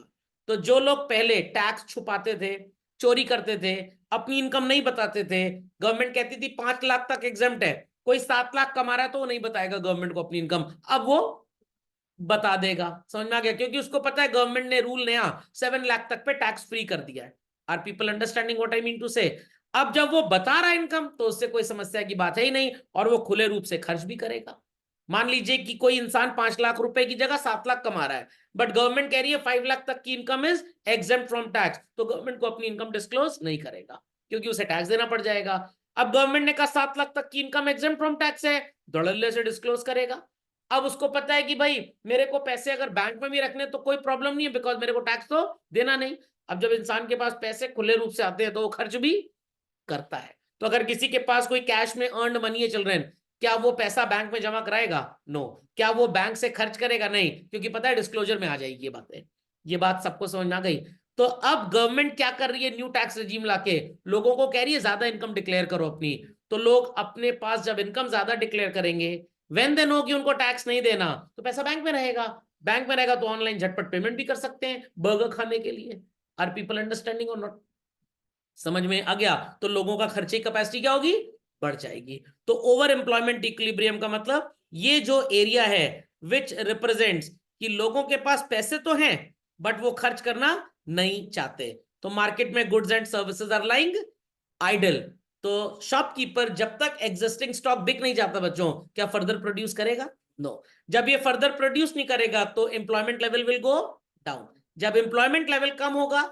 Speaker 1: तो जो लोग पहले टैक्स छुपाते थे, चोरी करते थे, अपनी इनकम नहीं बताते थे, गवर्नमेंट कहती थी 5 लाख तक एग्जेम्प्ट है, कोई 7 लाख कमा रहा है तो वो नहीं बताएगा गवर्नमेंट को अपनी इनकम, अब वो बता देगा। समझ में आ गया? क्योंकि उसको पता है गवर्नमेंट ने रूल नया 7 लाख तक पे टैक्स फ्री कर दिया है। Are people understanding what I mean to say? अब जब वो बता रहा है इनकम, तो उससे कोई समस्या की बात है ही नहीं, और वो खुले रूप से खर्च भी करेगा। मान लीजिए कि कोई इंसान 5 लाख रुपए की जगह 7 लाख कमा रहा है, बट गवर्नमेंट कह रही है 5 लाख तक की income is exempt from tax, तो गवर्नमेंट को अपनी इनकम डिस्क्लोज नहीं करेगा क्योंकि उसे टैक्स देना पड़ जाएगा। अब गवर्नमेंट ने कहा 7 लाख तक की इनकम एग्जेम्प्ट फ्रॉम टैक्स है, धड़ल्ले से डिस्क्लोज करेगा। अब उसको पता है कि भाई मेरे को पैसे अगर बैंक में भी रखने तो कोई प्रॉब्लम नहीं है, बिकॉज मेरे को टैक्स तो देना नहीं। अब जब इंसान के पास पैसे खुले रूप से आते हैं तो वो खर्च भी करता है। तो अगर किसी के पास कोई कैश में अर्नड मनी है चिल्ड्रन, क्या वो पैसा बैंक में जमा कराएगा? नो। क्या वो बैंक से खर्च करेगा? नहीं, क्योंकि पता है डिस्क्लोजर में आ जाएगी ये बातें। ये बात सबको समझ में आ गई? तो अब गवर्नमेंट क्या कर रही है, न्यू टैक्स रेजिम लाके लोगों को कह रही है ज्यादा इनकम डिक्लेयर करो अपनी। तो लोग अपने पास जब इनकम ज्यादा डिक्लेयर करेंगे, वेन दे नो कि उनको टैक्स नहीं देना, तो पैसा बैंक में रहेगा। बैंक में रहेगा तो ऑनलाइन झटपट पेमेंट भी कर सकते हैं बर्गर खाने के लिए। आर पीपल अंडरस्टैंडिंग और नॉट? समझ में आ गया? तो लोगों का खर्चे कैपेसिटी क्या होगी? बढ़ जाएगी। तो ओवर एम्प्लॉयमेंट इक्विलिब्रियम का मतलब ये जो एरिया है विच रिप्रेजेंट्स कि लोगों के पास पैसे तो हैं बट वो खर्च करना नहीं चाहते। तो मार्केट में goods and services are lying idle. तो शॉपकीपर जब तक एग्जिस्टिंग स्टॉक बिक नहीं जाता बच्चों, क्या फर्दर प्रोड्यूस करेगा? नो। जब ये फर्दर प्रोड्यूस नहीं करेगा तो employment level will go down. जब एम्प्लॉयमेंट लेवल कम होगा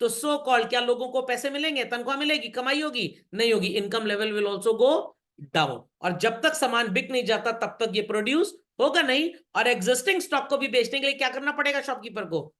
Speaker 1: तो सो कॉल क्या लोगों को पैसे मिलेंगे, तनख्वाह मिलेगी, कमाई होगी? नहीं होगी। Income level will also go down. और जब तक सामान बिक नहीं जाता तब तक ये प्रोड्यूस होगा नहीं। और एग्जिस्टिंग स्टॉक को भी बेचने के लिए क्या करना पड़ेगा शॉपकीपर को?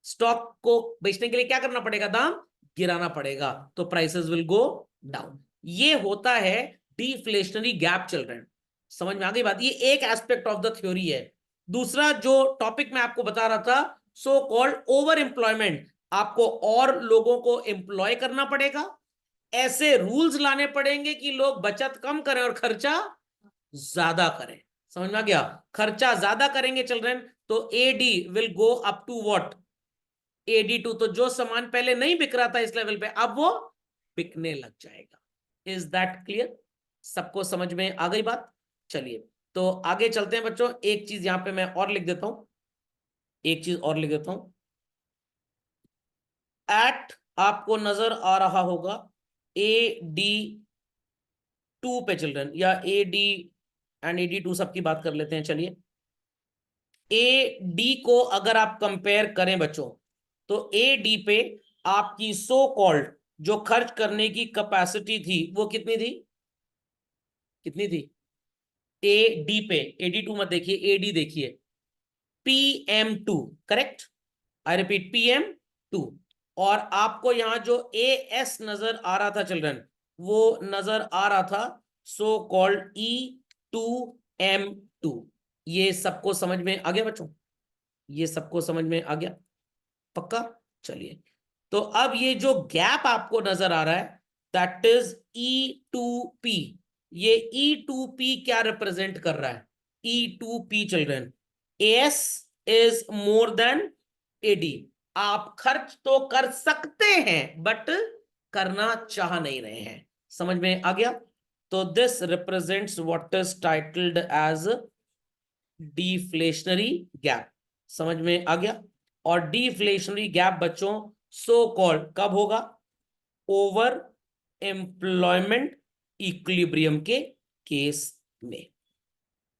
Speaker 1: स्टॉक को बेचने के लिए क्या करना पड़ेगा? दाम गिराना पड़ेगा। तो प्राइसेस विल गो डाउन। ये होता है डिफ्लेशनरी गैप चल रहे हैं। समझ में आ गई बात? ये एक एस्पेक्ट ऑफ द थ्योरी है। दूसरा जो टॉपिक मैं आपको बता रहा था, सो कॉल्ड ओवर एम्प्लॉयमेंट, आपको और लोगों को एम्प्लॉय करना पड़ेगा, ऐसे रूल्स लाने पड़ेंगे कि लोग बचत कम करें और खर्चा ज्यादा करें। समझ में आ गया? खर्चा ज्यादा करेंगे चिल्ड्रन तो AD will go up to what? AD2। तो जो सामान पहले नहीं बिक रहा था इस लेवल पे, अब वो बिकने लग जाएगा। Is that clear? सबको समझ में आ गई बात? चलिए तो आगे चलते हैं बच्चों। एक चीज यहां पे मैं और लिख देता हूं, एक चीज और लिख देता हूं। एट आपको नजर आ रहा होगा, AD टू पे चिल्ड्रन, या AD एंड AD2 सबकी बात कर लेते हैं। चलिए, AD को अगर आप कंपेयर करें बच्चों, तो AD पे आपकी सो कॉल्ड जो खर्च करने की कैपेसिटी थी वो कितनी थी? कितनी थी? AD पे, AD2 मत देखिए, AD देखिए, PM2, correct? I repeat, PM2। और आपको यहां जो AS नजर आ रहा था चिल्ड्रन, वो नजर आ रहा था सो कॉल्ड E2M2। ये सबको समझ में आ गया बच्चों? ये सबको समझ में आ गया? पक्का? चलिए, तो अब ये जो गैप आपको नजर आ रहा है, दैट इज E2P। ये E2P क्या रिप्रेजेंट कर रहा है? E2P children, AS is more then AD। आप खर्च तो कर सकते हैं बट करना चाह नहीं रहे हैं। समझ में आ गया? तो this represents what is titled as deflationary gap. समझ में आ गया? और डिफ्लेशनरी गैप बच्चों सो कॉल्ड कब होगा? ओवर एम्प्लॉयमेंट इक्विलिब्रियम के केस में।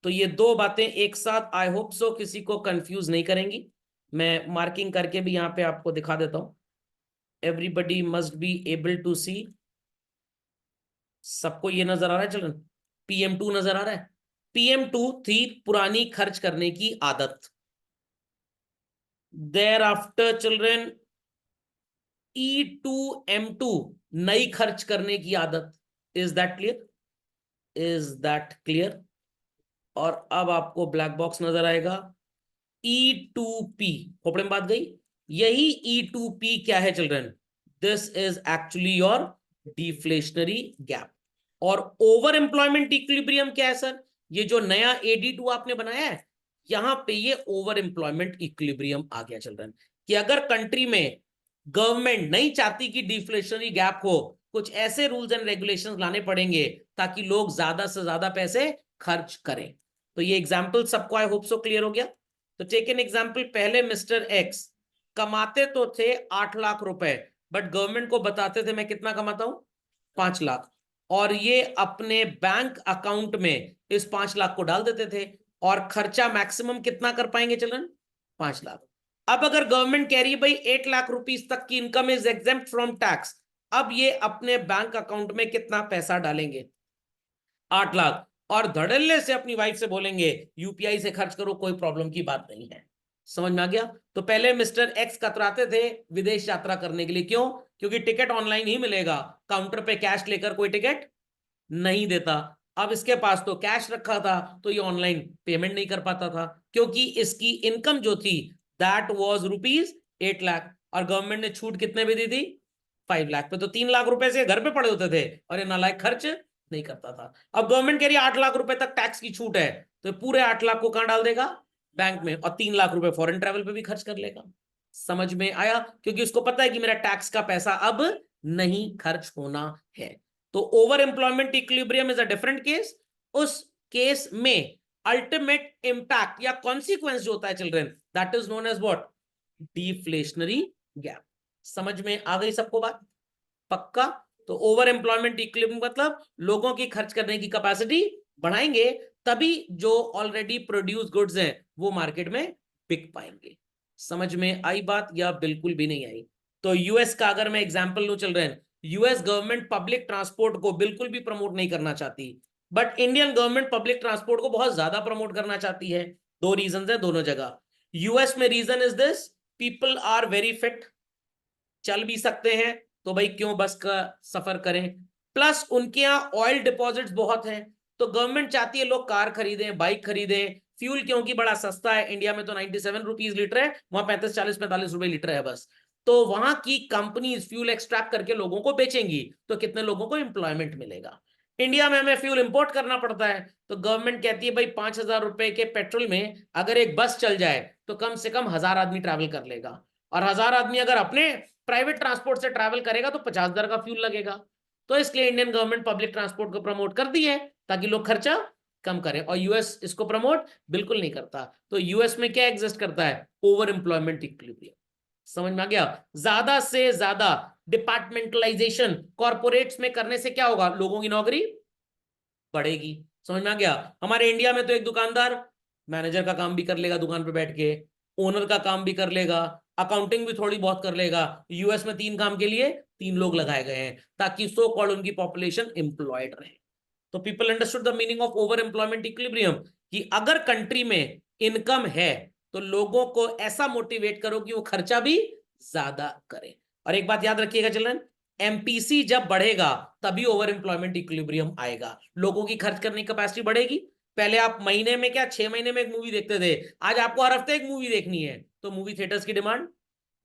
Speaker 1: तो ये दो बातें एक साथ, आई होप सो किसी को कंफ्यूज नहीं करेंगी। मैं मार्किंग करके भी यहां पे आपको दिखा देता हूं। Everybody must be able to see. सबको ये नजर आ रहा है चिल्ड्रन? PM2 नजर आ रहा है? PM2 थी पुरानी खर्च करने की आदत। देयर आफ्टर चिल्ड्रन E2M2 नई खर्च करने की आदत। Is that clear? Is that clear? और अब आपको ब्लैक बॉक्स नजर आएगा E2P। खोपड़े में बात गई? यही E2P क्या है children? This is actually your deflationary gap. और ओवर एम्प्लॉयमेंट इक्विलिब्रियम क्या है सर? ये जो नया AD2 आपने बनाया है, यहां पे ये ओवर एम्प्लॉयमेंट इक्विलिब्रियम आ गया चिल्ड्रन। कि अगर कंट्री में गवर्नमेंट नहीं चाहती कि डिफ्लेशनरी गैप हो, कुछ ऐसे रूल्स एंड रेगुलेशंस लाने पड़ेंगे ताकि लोग ज्यादा से ज्यादा पैसे खर्च करें। तो ये एग्जाम्पल सबको आई होप सो क्लियर हो गया। तो टेक एन एग्जाम्पल, पहले मिस्टर एक्स कमाते तो थे 8 लाख रुपए, बट गवर्नमेंट को बताते थे मैं कितना कमाता हूं? 5 लाख। और ये अपने बैंक अकाउंट में इस 5 लाख को डाल देते थे, और खर्चा मैक्सिमम कितना कर पाएंगे चिल्ड्रन? 5 लाख। अब अगर गवर्नमेंट कह रही है भाई 8 लाख रुपीज तक की income is exempt from tax, अब ये अपने बैंक अकाउंट में कितना पैसा डालेंगे? 8 लाख। और धड़ल्ले से अपनी वाइफ से बोलेंगे UPI से खर्च करो, कोई प्रॉब्लम की बात नहीं है। समझ में आ गया? तो पहले मिस्टर एक्स कतराते थे विदेश यात्रा करने के लिए। क्यों? क्योंकि टिकट ऑनलाइन ही मिलेगा, काउंटर पे कैश लेकर कोई टिकट नहीं देता। अब इसके पास तो कैश रखा था, तो ये ऑनलाइन पेमेंट नहीं कर पाता था, क्योंकि इसकी इनकम जो थी दैट वाज ₹8 लाख। और गवर्नमेंट ने छूट कितने पे दी थी? 5 लाख पे। तो 3 लाख रुपए से घर पे पड़े होते थे और ये नालायक खर्च नहीं करता था। अब गवर्नमेंट कह रही है 8 लाख रुपए तक टैक्स की छूट है, तो पूरे 8 लाख को कहां डाल देगा? बैंक में। और 3 लाख रुपए फॉरेन ट्रैवल पे भी खर्च कर लेगा। समझ में आया? क्योंकि उसको पता है कि मेरा टैक्स का पैसा अब नहीं खर्च होना है। तो over employment equilibrium is a different case. उस केस में अल्टीमेट इंपैक्ट या कॉन्सिक्वेंस जो होता है children, that is known as what? Deflationary gap. समझ में आ गई सबको बात? पक्का? तो ओवर एम्प्लॉयमेंट इक्विलिब्रियम मतलब लोगों की खर्च करने की कैपेसिटी बढ़ाएंगे, तभी जो ऑलरेडी प्रोड्यूस गुड्स हैं वो मार्केट में बिक पाएंगे। समझ में आई बात या बिल्कुल भी नहीं आई? तो यूएस का अगर मैं एग्जांपल लूं children, US government public transport को बिल्कुल भी प्रमोट नहीं करना चाहती, but Indian government public transport को बहुत ज्यादा प्रमोट करना चाहती है। दो रीजन है दोनों जगह। यूएस में reason is this, people are very fit, चल भी सकते हैं, तो भाई क्यों बस का सफर करें। प्लस उनके यहाँ ऑयल डिपॉजिट्स बहुत हैं, तो गवर्नमेंट चाहती है लोग कार खरीदें, बाइक खरीदें। फ्यूल क्योंकि बड़ा सस्ता है, इंडिया में तो 97 रुपीज लीटर है, वहां 35 40 45 रुपए लीटर है बस। तो वहां की कंपनीज फ्यूल एक्सट्रैक्ट करके लोगों को बेचेंगी, तो कितने लोगों को एम्प्लॉयमेंट मिलेगा? इंडिया में हमें फ्यूल इंपोर्ट करना पड़ता है, तो गवर्नमेंट कहती है भाई 5,000 रुपए के पेट्रोल में अगर एक बस चल जाए तो कम से कम 1,000 आदमी ट्रैवल कर लेगा। और 1,000 आदमी अगर अपने प्राइवेट ट्रांसपोर्ट से ट्रैवल करेगा तो 50,000 का फ्यूल लगेगा। तो इसलिए इंडियन गवर्नमेंट पब्लिक ट्रांसपोर्ट को प्रमोट कर दी है ताकि लोग खर्चा कम करें। और यूएस इसको प्रमोट बिल्कुल नहीं करता। तो यूएस में क्या एग्जिस्ट करता है? Over employment equilibrium. समझ में आ गया? ज्यादा से ज्यादा डिपार्टमेंटलाइजेशन कॉर्पोरेट्स में करने से क्या होगा? लोगों की नौकरी बढ़ेगी। समझ में आ गया? हमारे इंडिया में तो एक दुकानदार मैनेजर का काम भी कर लेगा दुकान पे बैठ के, ओनर का काम भी कर लेगा, अकाउंटिंग भी थोड़ी बहुत कर लेगा। यूएस में 3 काम के लिए 3 लोग लगाए गए हैं ताकि सो कॉल्ड उनकी पॉपुलेशन एम्प्लॉयड रहे। तो people understood the meaning of over employment equilibrium, कि अगर कंट्री में इनकम है तो लोगों को ऐसा मोटिवेट करो कि वो खर्चा भी ज्यादा करें। और एक बात याद रखिएगा चिल्ड्रन, एमपीसी जब बढ़ेगा तभी ओवर एम्प्लॉयमेंट इक्विलिब्रियम आएगा, लोगों की खर्च करने की कैपेसिटी बढ़ेगी। पहले आप महीने में क्या 6 महीने में एक मूवी देखते थे, आज आपको हर हफ्ते एक मूवी देखनी है, तो मूवी थिएटर्स की डिमांड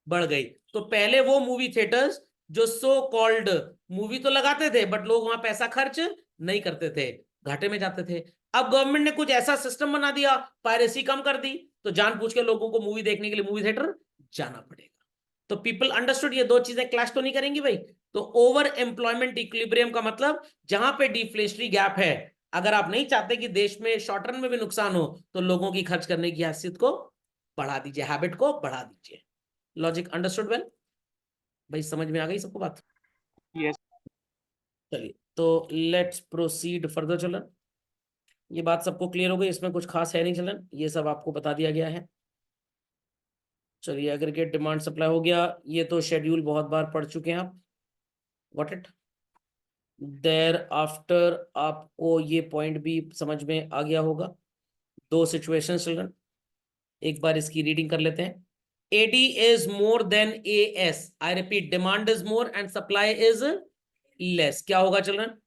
Speaker 1: बढ़ गई। तो पहले वो मूवी थिएटर्स जो सो कॉल्ड मूवी तो लगाते थे बट लोग वहां पैसा खर्च नहीं करते थे, घाटे में जाते थे। अब गवर्नमेंट ने कुछ ऐसा सिस्टम बना दिया, पायरेसी कम कर दी, तो जान पूछ के लोगों को मूवी देखने के लिए मूवी थिएटर जाना पड़ेगा। तो पीपल अंडरस्टूड ये दो चीजें क्लैश तो नहीं करेंगी भाई। तो ओवर एम्प्लॉयमेंट इक्विलिब्रियम का मतलब जहां पे डिफ्लेशनरी गैप है, अगर आप नहीं चाहते कि देश में शॉर्ट रन में भी नुकसान हो, तो लोगों की खर्च करने की हैसियत को बढ़ा दीजिए, हैबिट को बढ़ा दीजिए। Logic understood well? भाई समझ में आ गई सबको बात?
Speaker 2: यस।
Speaker 1: चलिए तो लेट्स प्रोसीड फर्दर चलन। ये बात सबको क्लियर हो गई, इसमें कुछ खास है नहीं चलन, ये सब आपको बता दिया गया है। चलिए एग्रीगेट डिमांड सप्लाई हो गया, ये तो शेड्यूल बहुत बार पढ़ चुके हैं आप, व्हाट इट। देयर आफ्टर आपको ये पॉइंट भी समझ में आ गया होगा। 2 सिचुएशन चिल्ड्रन, एक बार इसकी रीडिंग कर लेते हैं। AD is more than AS, I repeat, demand is more and supply is less, क्या होगा चिल्ड्रन?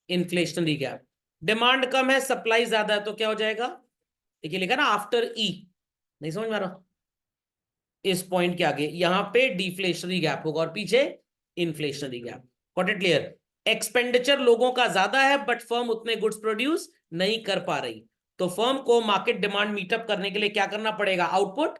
Speaker 1: Inflationary gap. डिमांड कम है सप्लाई ज्यादा है तो क्या हो जाएगा? देखिए लिखा ना आफ्टर ई, नहीं समझ में आ रहा? इस पॉइंट के आगे यहां पे डिफ्लेशनरी गैप होगा और पीछे inflationary gap. Got it clear? Expenditure लोगों का ज्यादा है बट फर्म उतने गुड्स प्रोड्यूस नहीं कर पा रही, तो फर्म को मार्केट डिमांड मीटअप करने के लिए क्या करना पड़ेगा? आउटपुट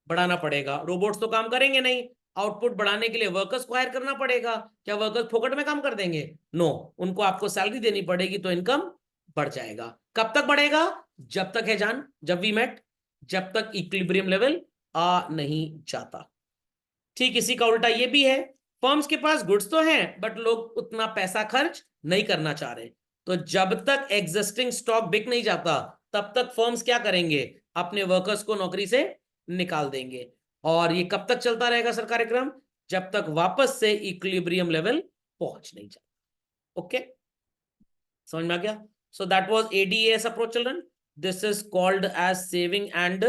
Speaker 1: बढ़ाना पड़ेगा। रोबोट्स तो काम करेंगे नहीं, आउटपुट बढ़ाने के लिए वर्कर्स को हायर करना पड़ेगा। क्या वर्कर्स फोकट में काम कर देंगे? नो, उनको आपको सैलरी देनी पड़ेगी, तो इनकम बढ़ जाएगा। कब तक बढ़ेगा? जब तक है जान, जब वी मेट, जब तक इक्विलिब्रियम लेवल आ नहीं जाता। ठीक इसी का उल्टा ये भी है, फर्म्स के पास गुड्स तो हैं बट लोग उतना पैसा खर्च नहीं करना चाह रहे, तो जब तक एग्जिस्टिंग स्टॉक बिक नहीं जाता तब तक फर्म्स क्या करेंगे? अपने वर्कर्स को नौकरी से निकाल देंगे। और ये कब तक चलता रहेगा सर कार्यक्रम? जब तक वापस से इक्विलिब्रियम लेवल पहुंच नहीं जाता। ओके, समझ में आ गया? So that was ADS approach children, this is called as saving and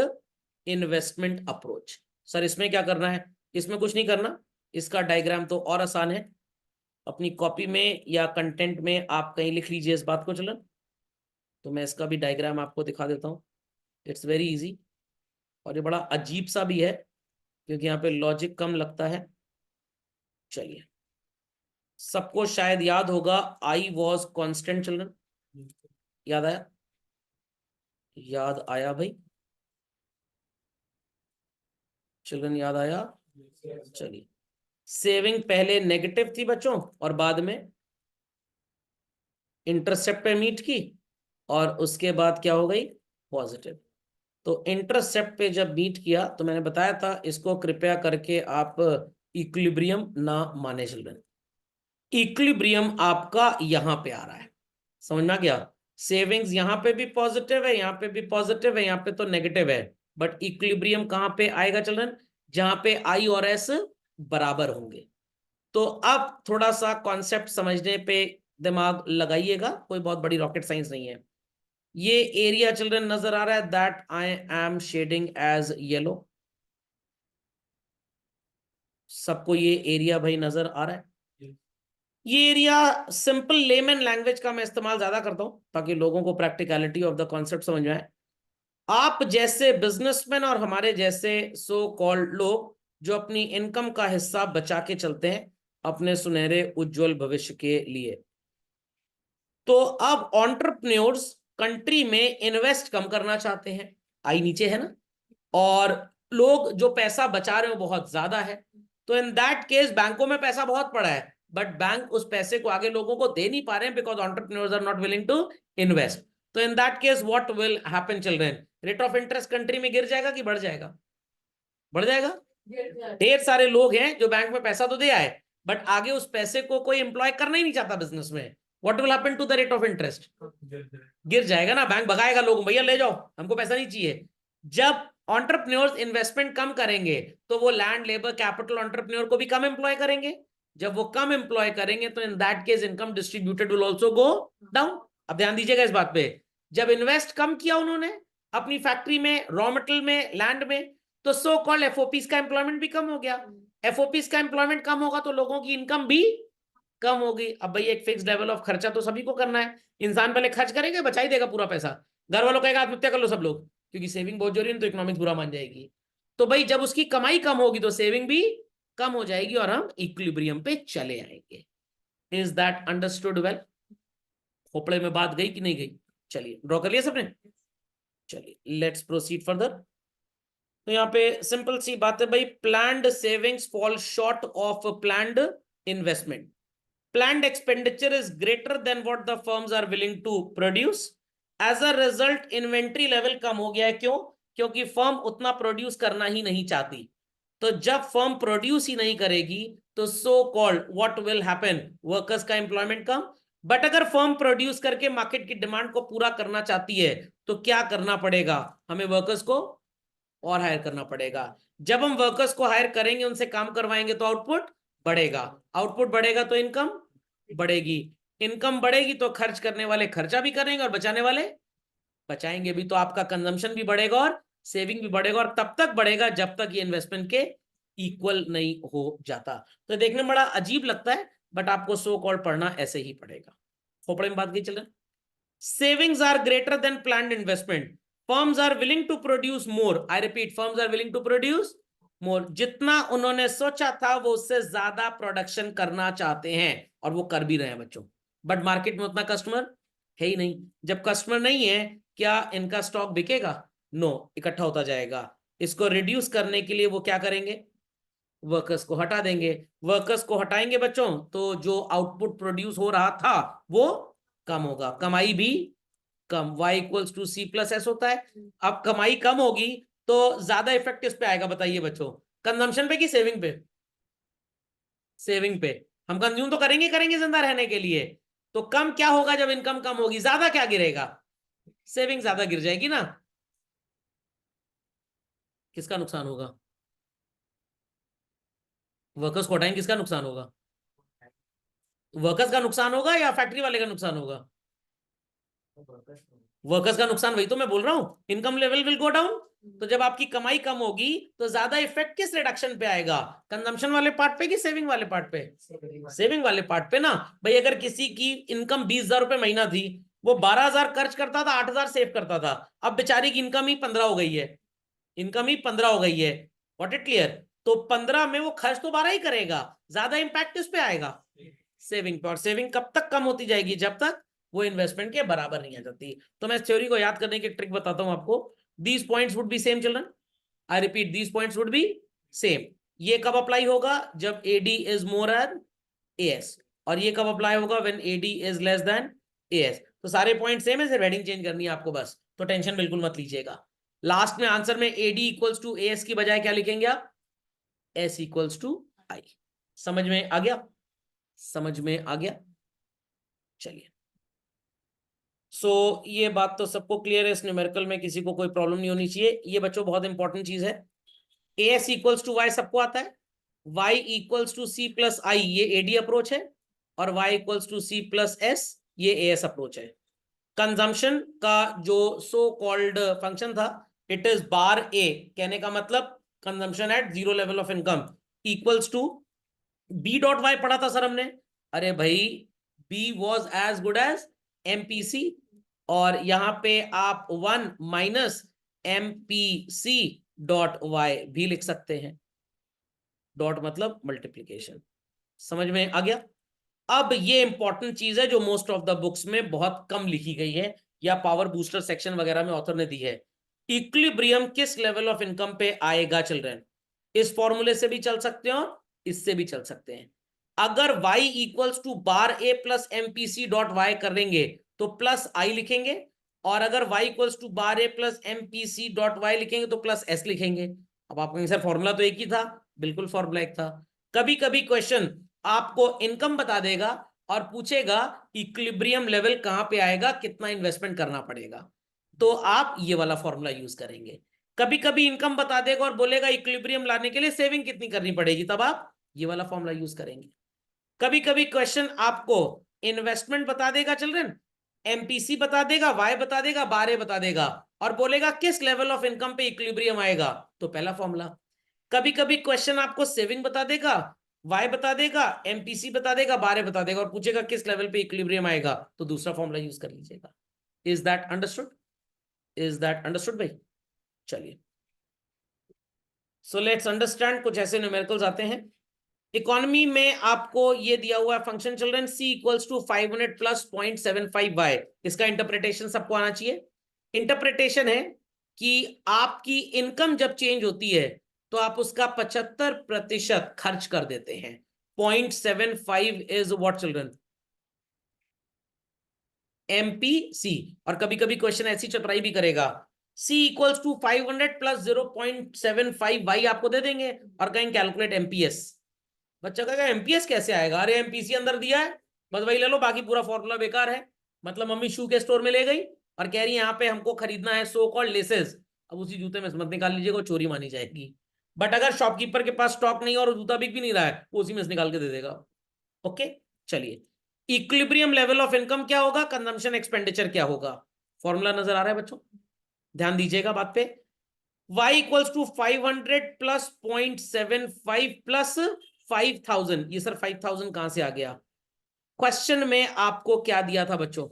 Speaker 1: investment approach. Sir इसमें क्या करना है? इसमें कुछ नहीं करना, इसका डायग्राम तो और आसान है, अपनी कॉपी में या कंटेंट में आप कहीं लिख लीजिए इस बात को चिल्ड्रन। तो मैं इसका भी डायग्राम आपको दिखा देता हूँ, इट्स वेरी इजी। और ये बड़ा अजीब सा भी है क्योंकि यहाँ पे लॉजिक कम लगता है। चलिए, सबको शायद याद होगा आई वॉज कॉन्स्टेंट चिल्ड्रन, याद आया? याद आया भाई चिल्ड्रन, याद आया? चलिए, सेविंग पहले नेगेटिव थी बच्चों और बाद में इंटरसेप्ट पे मीट की, और उसके बाद क्या हो गई? पॉजिटिव। तो इंटरसेप्ट पे जब मीट किया तो मैंने बताया था इसको कृपया करके आप इक्विलिब्रियम ना माने चिल्ड्रन। इक्विलिब्रियम आपका यहां पे आ रहा है, समझ में आ गया? सेविंग्स यहां पे भी पॉजिटिव है, यहां पे भी पॉजिटिव है, यहां पे तो नेगेटिव है, बट इक्विलिब्रियम कहां पे आएगा चिल्ड्रन? जहां पे आई और एस बराबर होंगे। तो अब थोड़ा सा कॉन्सेप्ट समझने पे दिमाग लगाइएगा, कोई बहुत बड़ी रॉकेट साइंस नहीं है। ये एरिया चिल्ड्रन नजर आ रहा है, that I am shading as yellow, सबको ये एरिया भाई नजर आ रहा है? ये एरिया सिंपल लेमन लैंग्वेज का मैं इस्तेमाल ज्यादा करता हूं ताकि लोगों को प्रैक्टिकलिटी ऑफ द कॉन्सेप्ट समझ में आए। आप जैसे बिजनेसमैन और हमारे जैसे सो कॉल्ड लोग जो अपनी इनकम का हिस्सा बचा के चलते हैं अपने सुनहरे उज्जवल भविष्य के लिए, तो अब एंटरप्रेन्योर्स कंट्री में इन्वेस्ट कम करना चाहते हैं, आई नीचे है ना, और लोग जो पैसा बचा रहे हो बहुत ज्यादा है, तो इन दैट केस बैंकों में पैसा बहुत पड़ा है बट बैंक उस पैसे को आगे लोगों को दे नहीं पा रहे हैं because entrepreneurs are not willing to invest. तो in that case what will happen children? Rate of interest country में गिर जाएगा कि बढ़ जाएगा? बढ़ जाएगा। ढेर सारे लोग हैं जो बैंक में पैसा तो दे आए बट आगे उस पैसे को कोई एम्प्लॉय करना ही नहीं चाहता बिजनेस में, what will happen to the rate of interest? गिर जाएगा ना, बैंक भगाएगा लोग, भैया ले जाओ, हमको पैसा नहीं चाहिए। जब एंटरप्रेन्योर्स इन्वेस्टमेंट कम करेंगे तो वो लैंड, लेबर, कैपिटल एंटरप्रेन्योर को भी कम एम्प्लॉय करेंगे। जब वो कम एम्प्लॉय करेंगे तो in that case income distributed will also go down. अब ध्यान दीजिएगा इस बात पे, जब इन्वेस्ट कम किया उन्होंने अपनी फैक्ट्री में, रॉ मटेरियल में, लैंड में, तो सो कॉल्ड एफओपीज का एम्प्लॉयमेंट भी कम हो गया। एफओपीज का एम्प्लॉयमेंट कम होगा तो लोगों की इनकम भी कम होगी। अब भाई एक फिक्स लेवल ऑफ खर्चा तो सभी को करना है, इंसान पहले खर्च करेगा, बचा ही देगा पूरा पैसा। घर वालों कहेगा आत्महत्या कर लो सब लोग, क्योंकि सेविंग बहुत जरूरी है, तो इकोनॉमिक्स बुरा मान जाएगी। तो भाई जब उसकी कमाई कम होगी तो सेविंग भी कम हो जाएगी और हम इक्विलिब्रियम पे चले आएंगे। Is that understood well? खोपड़े में बात गई कि नहीं गई? चलिए ड्रॉ कर लिया सबने, चलिए लेट्स प्रोसीड फर्दर। तो यहाँ पे सिंपल सी बात है भाई, planned savings fall short of planned investment. Planned expenditure is greater than what the firms are willing to produce. As a result, inventory level कम हो गया है। क्यों? क्योंकि फर्म उतना प्रोड्यूस करना ही नहीं चाहती। तो जब फर्म प्रोड्यूस ही नहीं करेगी तो so called what will happen, workers का एम्प्लॉयमेंट कम। बट अगर फर्म प्रोड्यूस करके मार्केट की डिमांड को पूरा करना चाहती है तो क्या करना पड़ेगा? हमें वर्कर्स को और हायर करना पड़ेगा। जब हम वर्कर्स को हायर करेंगे, उनसे काम करवाएंगे तो आउटपुट बढ़ेगा, आउटपुट बढ़ेगा तो इनकम बढ़ेगी, इनकम बढ़ेगी तो खर्च करने वाले खर्चा भी करेंगे और बचाने वाले बचाएंगे भी। तो आपका कंजम्पशन भी बढ़ेगा और सेविंग भी बढ़ेगा, और तब तक बढ़ेगा जब तक ये इन्वेस्टमेंट के इक्वल नहीं हो जाता। तो देखने में बड़ा अजीब लगता है, बट आपको सो कॉल्ड पढ़ना ऐसे ही पड़ेगा। खोपड़े में बात की चल, savings are greater than planned investment, firms are willing to produce more. I repeat, firms are willing to produce more. जितना उन्होंने सोचा था वो उससे ज्यादा प्रोडक्शन करना चाहते हैं, और वो कर भी रहे हैं बच्चों। बट मार्केट में उतना कस्टमर है ही नहीं। जब कस्टमर नहीं है, क्या इनका स्टॉक बिकेगा? नो, इकट्ठा होता जाएगा। इसको रिड्यूस करने के लिए वो क्या करेंगे? वर्कर्स को हटा देंगे। वर्कर्स को हटाएंगे बच्चों तो जो आउटपुट प्रोड्यूस हो रहा था वो कम होगा, कमाई भी कम। y equals to C plus S होता है। अब कमाई कम होगी तो ज्यादा इफेक्ट किस पे आएगा बताइए बच्चों? कंजम्पशन पे कि सेविंग पे? सेविंग पे। हम कंज्यूम तो करेंगे करेंगे जिंदा रहने के लिए। तो कम क्या होगा जब इनकम कम होगी? ज्यादा क्या गिरेगा? सेविंग ज्यादा गिर जाएगी ना। किसका नुकसान होगा? वर्कर्स को हटाएंगे, किसका नुकसान होगा? वर्कर्स का नुकसान होगा या फैक्ट्री वाले का नुकसान होगा? वर्कर्स का नुकसान, वही तो मैं बोल रहा हूं, income level will go down. तो जब आपकी कमाई कम होगी तो ज्यादा इफेक्ट किस रिडक्शन पे आएगा? कंजम्पशन वाले पार्ट पे कि सेविंग वाले पार्ट पे? सेविंग वाले पार्ट पे ना। भाई अगर किसी की इनकम 20,000 रुपए महीना थी, वो 12,000 खर्च करता था, 8,000 सेव करता था। अब बेचारी की इनकम ही 15 हो गई है, इनकम ही 15 हो गई है। What it clear? तो 15 में वो खर्च तो 12 ही करेगा, ज्यादा इंपैक्ट किस पे आएगा? सेविंग पे। और सेविंग कब तक कम होती जाएगी? जब तक वो इन्वेस्टमेंट के बराबर नहीं आ जाती। तो मैं इस थ्योरी को याद करने की ट्रिक बताता हूं आपको। These points would be same children, I repeat, these points would be same. ये कब अप्लाई होगा? जब AD is more than AS. और ये कब अप्लाई होगा? When AD is less than AS. तो सारे पॉइंट सेम है, सिर्फ हेडिंग चेंज करनी है आपको बस। तो टेंशन बिल्कुल मत लीजिएगा। लास्ट में आंसर में एडी इक्वल्स टू एएस की बजाय क्या लिखेंगे आप? एस इक्वल्स टू आई। समझ में आ गया? समझ में आ गया? चलिए, ये बात तो सबको क्लियर है, इस न्यूमेरिकल में किसी को कोई प्रॉब्लम नहीं होनी चाहिए। ये बच्चों बहुत इंपॉर्टेंट चीज है। एस इक्वल्स टू वाई सबको आता है, y equals to C plus I ये एडी अप्रोच है, और y equals to C plus S ये एएस अप्रोच है। कंजम्पशन का जो सो कॉल्ड फंक्शन था, इट इज बार ए, कहने का मतलब consumption at zero level of income equals to B dot Y. पढ़ा था सर हमने। अरे भाई, B was as good as MPC, और यहां पे आप 1 माइनस एमपीसी डॉट वाई भी लिख सकते हैं। डॉट मतलब मल्टीप्लीकेशन। समझ में आ गया? अब ये इंपॉर्टेंट चीज है जो मोस्ट ऑफ द बुक्स में बहुत कम लिखी गई है, या पावर बूस्टर सेक्शन वगैरह में ऑथर ने दी है। इक्विलिब्रियम किस लेवल ऑफ इनकम पे आएगा चिल्ड्रन? इस फॉर्मूले से भी चल सकते हैं और इससे भी चल सकते हैं। अगर y equals to bar A plus MPC dot Y करेंगे तो प्लस आई लिखेंगे, और अगर y equals to bar A plus MPC dot Y लिखेंगे तो प्लस एस लिखेंगे। अब आप कहेंगे सर फॉर्मूला तो एक ही था। बिल्कुल फॉर्मूला एक था। कभी कभी क्वेश्चन आपको इनकम बता देगा और पूछेगा इक्विलिब्रियम लेवल कहां पे आएगा, कितना इन्वेस्टमेंट करना पड़ेगा, तो आप ये वाला फॉर्मूला यूज करेंगे। कभी कभी इनकम बता देगा और बोलेगा इक्विलिब्रियम लाने के लिए सेविंग कितनी करनी पड़ेगी, तब आप ये वाला फॉर्मूला यूज करेंगे। कभी कभी क्वेश्चन आपको इन्वेस्टमेंट बता देगा चिल्ड्रन, एमपीसी बता देगा, वाई बता देगा, बार ए बता देगा, और बोलेगा किस लेवल ऑफ इनकम पे इक्विलिब्रियम आएगा, तो पहला फॉर्मूला। कभी कभी क्वेश्चन आपको सेविंग बता देगा, वाई बता देगा, एमपीसी बता देगा, बार ए बता देगा, और पूछेगा किस लेवल पे इक्विलिब्रियम आएगा, तो दूसरा फॉर्मूला यूज कर लीजिएगा। Is that understood? Is that understood भाई? चलिए, सो लेट्स अंडरस्टैंड। कुछ ऐसे न्यूमेरिकल्स आते हैं। इकोनॉमी में आपको ये दिया हुआ है function children c equals to 500 plus 0.75y। इसका इंटरप्रिटेशन सबको आना चाहिए। इंटरप्रिटेशन है कि आपकी इनकम जब चेंज होती है तो आप उसका 75% खर्च कर देते हैं। 0.75 इज व्हाट चिल्ड्रन? एमपीसी। और कभी कभी क्वेश्चन ऐसी चतुराई भी करेगा, c equals to 500 plus 0.75y आपको दे देंगे और कहेंगे कैलकुलेट एमपीएस। बच्चा कहेगा एमपीएस कैसे आएगा? अरे एमपीसी अंदर दिया है, बस वही ले लो, बाकी पूरा फॉर्मूला बेकार है। मतलब मम्मी शू के स्टोर में ले गई और कह रही है यहाँ पे हमको खरीदना है सो कॉल्ड लेसेस, अब उसी जूते में मत निकाल लीजिएगा, चोरी मानी जाएगी। बट अगर शॉपकीपर के पास स्टॉक नहीं है और जूता बिक भी नहीं रहा है, वो उसी में से निकाल के दे देगा। ओके, चलिए, इक्विलिब्रियम लेवल ऑफ इनकम क्या होगा, कंजम्पशन एक्सपेंडिचर क्या होगा, फॉर्मूला नजर आ रहा है बच्चों? ध्यान दीजिएगा बात पे। y equals to 500 plus 0.75 plus 5000। ये सर 5000 कहां से आ गया? क्वेश्चन में आपको क्या दिया था बच्चों?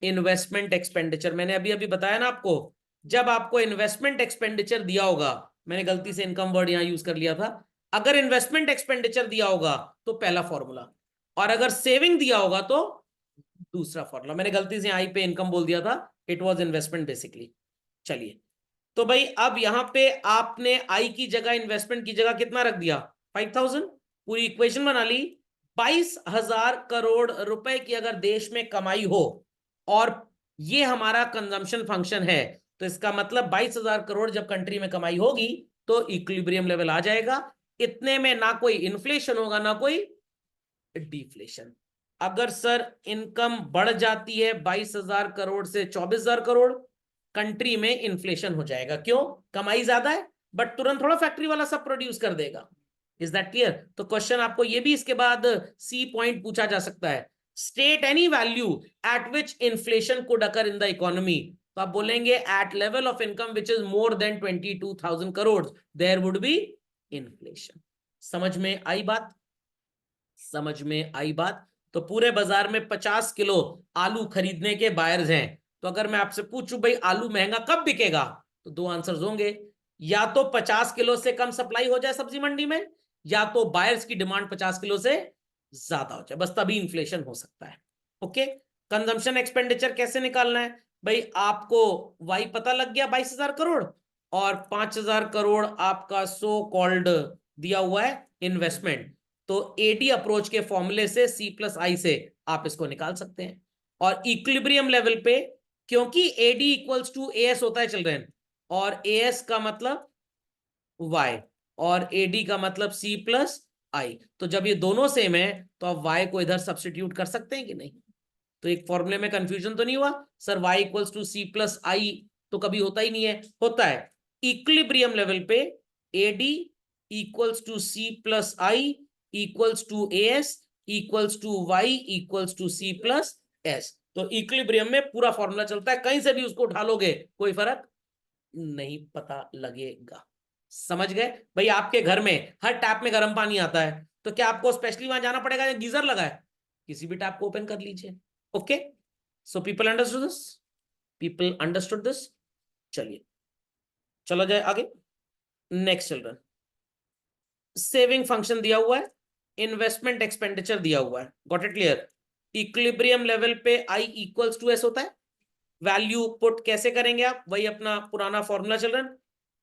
Speaker 1: Investment expenditure. मैंने अभी अभी बताया ना आपको, जब आपको इन्वेस्टमेंट एक्सपेंडिचर दिया होगा, मैंने गलती से इनकम वर्ड यहां यूज कर लिया था, अगर इन्वेस्टमेंट एक्सपेंडिचर दिया होगा तो पहला फॉर्मूला, और अगर सेविंग दिया होगा तो दूसरा फॉर्मूला। मैंने गलती से आई पे इनकम बोल दिया था, इट वॉज इन्वेस्टमेंट बेसिकली। चलिए, तो भाई अब यहां पे आपने आई की जगह, इन्वेस्टमेंट की जगह कितना रख दिया? 5000। पूरी इक्वेशन बना ली। 22,000 करोड़ रुपए की अगर देश में कमाई हो और ये हमारा कंजम्पशन फंक्शन है, तो इसका मतलब 22,000 करोड़ जब कंट्री में कमाई होगी तो इक्विलिब्रियम लेवल आ जाएगा। इतने में ना कोई इन्फ्लेशन होगा ना कोई डिफ्लेशन। अगर सर इनकम बढ़ जाती है 22,000 करोड़ से 24,000 करोड़, कंट्री में इन्फ्लेशन हो जाएगा। क्यों? कमाई ज्यादा है बट तुरंत थोड़ा फैक्ट्री वाला सब प्रोड्यूस कर देगा। Is that clear? तो क्वेश्चन आपको ये भी इसके बाद सी पॉइंट पूछा जा सकता है, state any value at which inflation could occur in the economy. तो आप बोलेंगे at level of income which is more than 22,000 crore there would be inflation. समझ में आई बात? समझ में आई बात? तो पूरे बाजार में 50 किलो आलू खरीदने के बायर्स हैं, तो अगर मैं आपसे पूछूं भाई आलू महंगा कब बिकेगा, तो दो आंसर्स होंगे, या तो 50 किलो से कम सप्लाई हो जाए सब्जी मंडी में, या तो बायर्स की डिमांड 50 किलो से ज्यादा हो जाए, बस तभी इन्फ्लेशन हो सकता है। ओके, कंजम्पशन एक्सपेंडिचर कैसे निकालना है भाई? आपको वाई पता लग गया 22,000 करोड़, और 5,000 करोड़ आपका सो कॉल्ड दिया हुआ है इन्वेस्टमेंट, तो एडी अप्रोच के फॉर्मूले से सी प्लस आई से आप इसको निकाल सकते हैं। और इक्विलिब्रियम लेवल पे, क्योंकि एडी इक्वल्स टू एएस होता है चिल्ड्रन, और एएस का मतलब वाई और एडी का मतलब सी प्लस आई, तो जब ये दोनों सेम है तो आप वाई को इधर सब्सटीट्यूट कर सकते हैं कि नहीं? तो एक फॉर्मूले में कंफ्यूजन तो नहीं हुआ sir? y equals to C plus I तो कभी होता ही नहीं है, होता है इक्विलिब्रियम लेवल पे AD equals to C plus I equals to S equals to Y equals to C plus S. तो इक्विलिब्रियम में पूरा फॉर्मूला चलता है, कहीं से भी उसको उठा लोगे कोई फर्क नहीं पता लगेगा। समझ गए भाई? आपके घर में हर टैप में गर्म पानी आता है, तो क्या आपको स्पेशली वहां जाना पड़ेगा या गीजर लगा है? किसी भी टैप को ओपन कर लीजिए। Okay, so people understood this? People understood this? चलिए चलो जाए आगे। नेक्स्ट चिल्ड्रन, सेविंग फंक्शन दिया हुआ है, इन्वेस्टमेंट एक्सपेंडिचर दिया हुआ है, got it clear? Equilibrium level पे आई इक्वल्स टू एस होता है। वैल्यू पुट कैसे करेंगे आप? वही अपना पुराना फॉर्मूला चिल्ड्रन,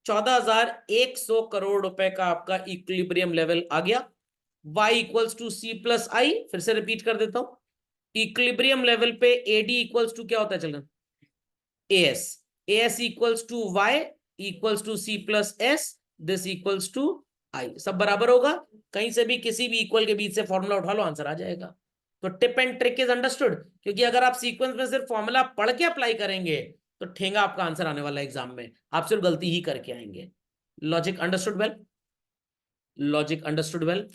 Speaker 1: 14,100 करोड़ रुपए का आपका इक्विलिब्रियम लेवल आ गया। y equals to C plus I, फिर से रिपीट कर देता हूं, इक्विलिब्रियम लेवल पे एडी इक्वल्स टू क्या होता है children? AS. AS equals to Y equals to C plus S, this equals to I. सब बराबर होगा, कहीं से भी किसी भी इक्वल के बीच से फॉर्मूला उठा लो, आंसर आ जाएगा। तो tip and trick is understood, क्योंकि अगर आप सीक्वेंस में सिर्फ फॉर्मूला पढ़ के अप्लाई करेंगे तो ठेंगा आपका आंसर आने वाला एग्जाम में, आप सिर्फ गलती ही करके आएंगे। Logic understood well? Logic understood well?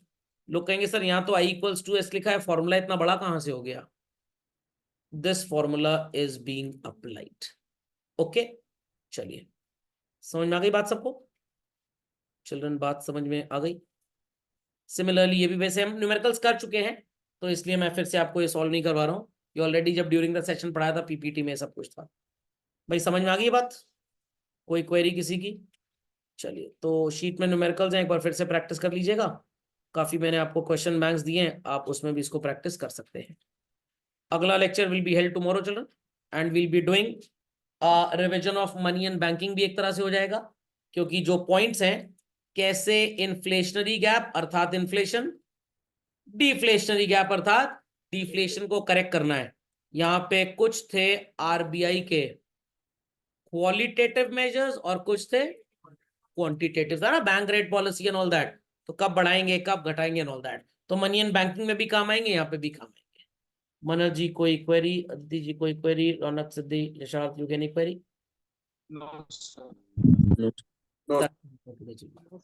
Speaker 1: लोग कहेंगे सर यहां तो i इक्वल्स टू एस लिखा है, फॉर्मूला इतना बड़ा कहां से हो गया? This formula is being applied. Okay, चलिए, समझ में आ गई बात सबको? चिल्ड्रन, बात समझ में आ गई? सिमिलरली ये भी, वैसे हम न्यूमेरिकल्स कर चुके हैं तो इसलिए मैं फिर से आपको ये सॉल्व नहीं करवा रहा हूँ, ये ऑलरेडी जब ड्यूरिंग द सेशन पढ़ाया था पीपीटी में सब कुछ था। भाई समझ में आ गई ये बात? कोई क्वेरी किसी की? चलिए, तो शीट में न्यूमेरिकल्स हैं, एक बार फिर से प्रैक्टिस कर लीजिएगा। काफी मैंने आपको क्वेश्चन बैंक्स दिए हैं, आप उसमें भी इसको प्रैक्टिस कर सकते हैं। अगला lecture will be held tomorrow children, and will be doing revision of money and banking भी एक तरह से हो जाएगा, क्योंकि जो पॉइंट्स हैं, कैसे इन्फ्लेशनरी गैप अर्थात इन्फ्लेशन, डिफ्लेशनरी गैप अर्थात डिफ्लेशन को करेक्ट करना है। यहां पे कुछ थे आरबीआई के क्वालिटेटिव मेजर्स और कुछ थे क्वांटिटेटिव, है ना, bank rate policy and all that, तो कब बढ़ाएंगे कब घटाएंगे एंड ऑल दैट, तो मनी एंड बैंकिंग में भी काम आएंगे, यहाँ पे भी काम आएंगे। मनोज जी कोई क्वेरी? अदिति जी कोई query? Raunak, Siddhi, Yasharth, you can query?
Speaker 2: No, sir.
Speaker 1: No
Speaker 2: No.
Speaker 1: Sir.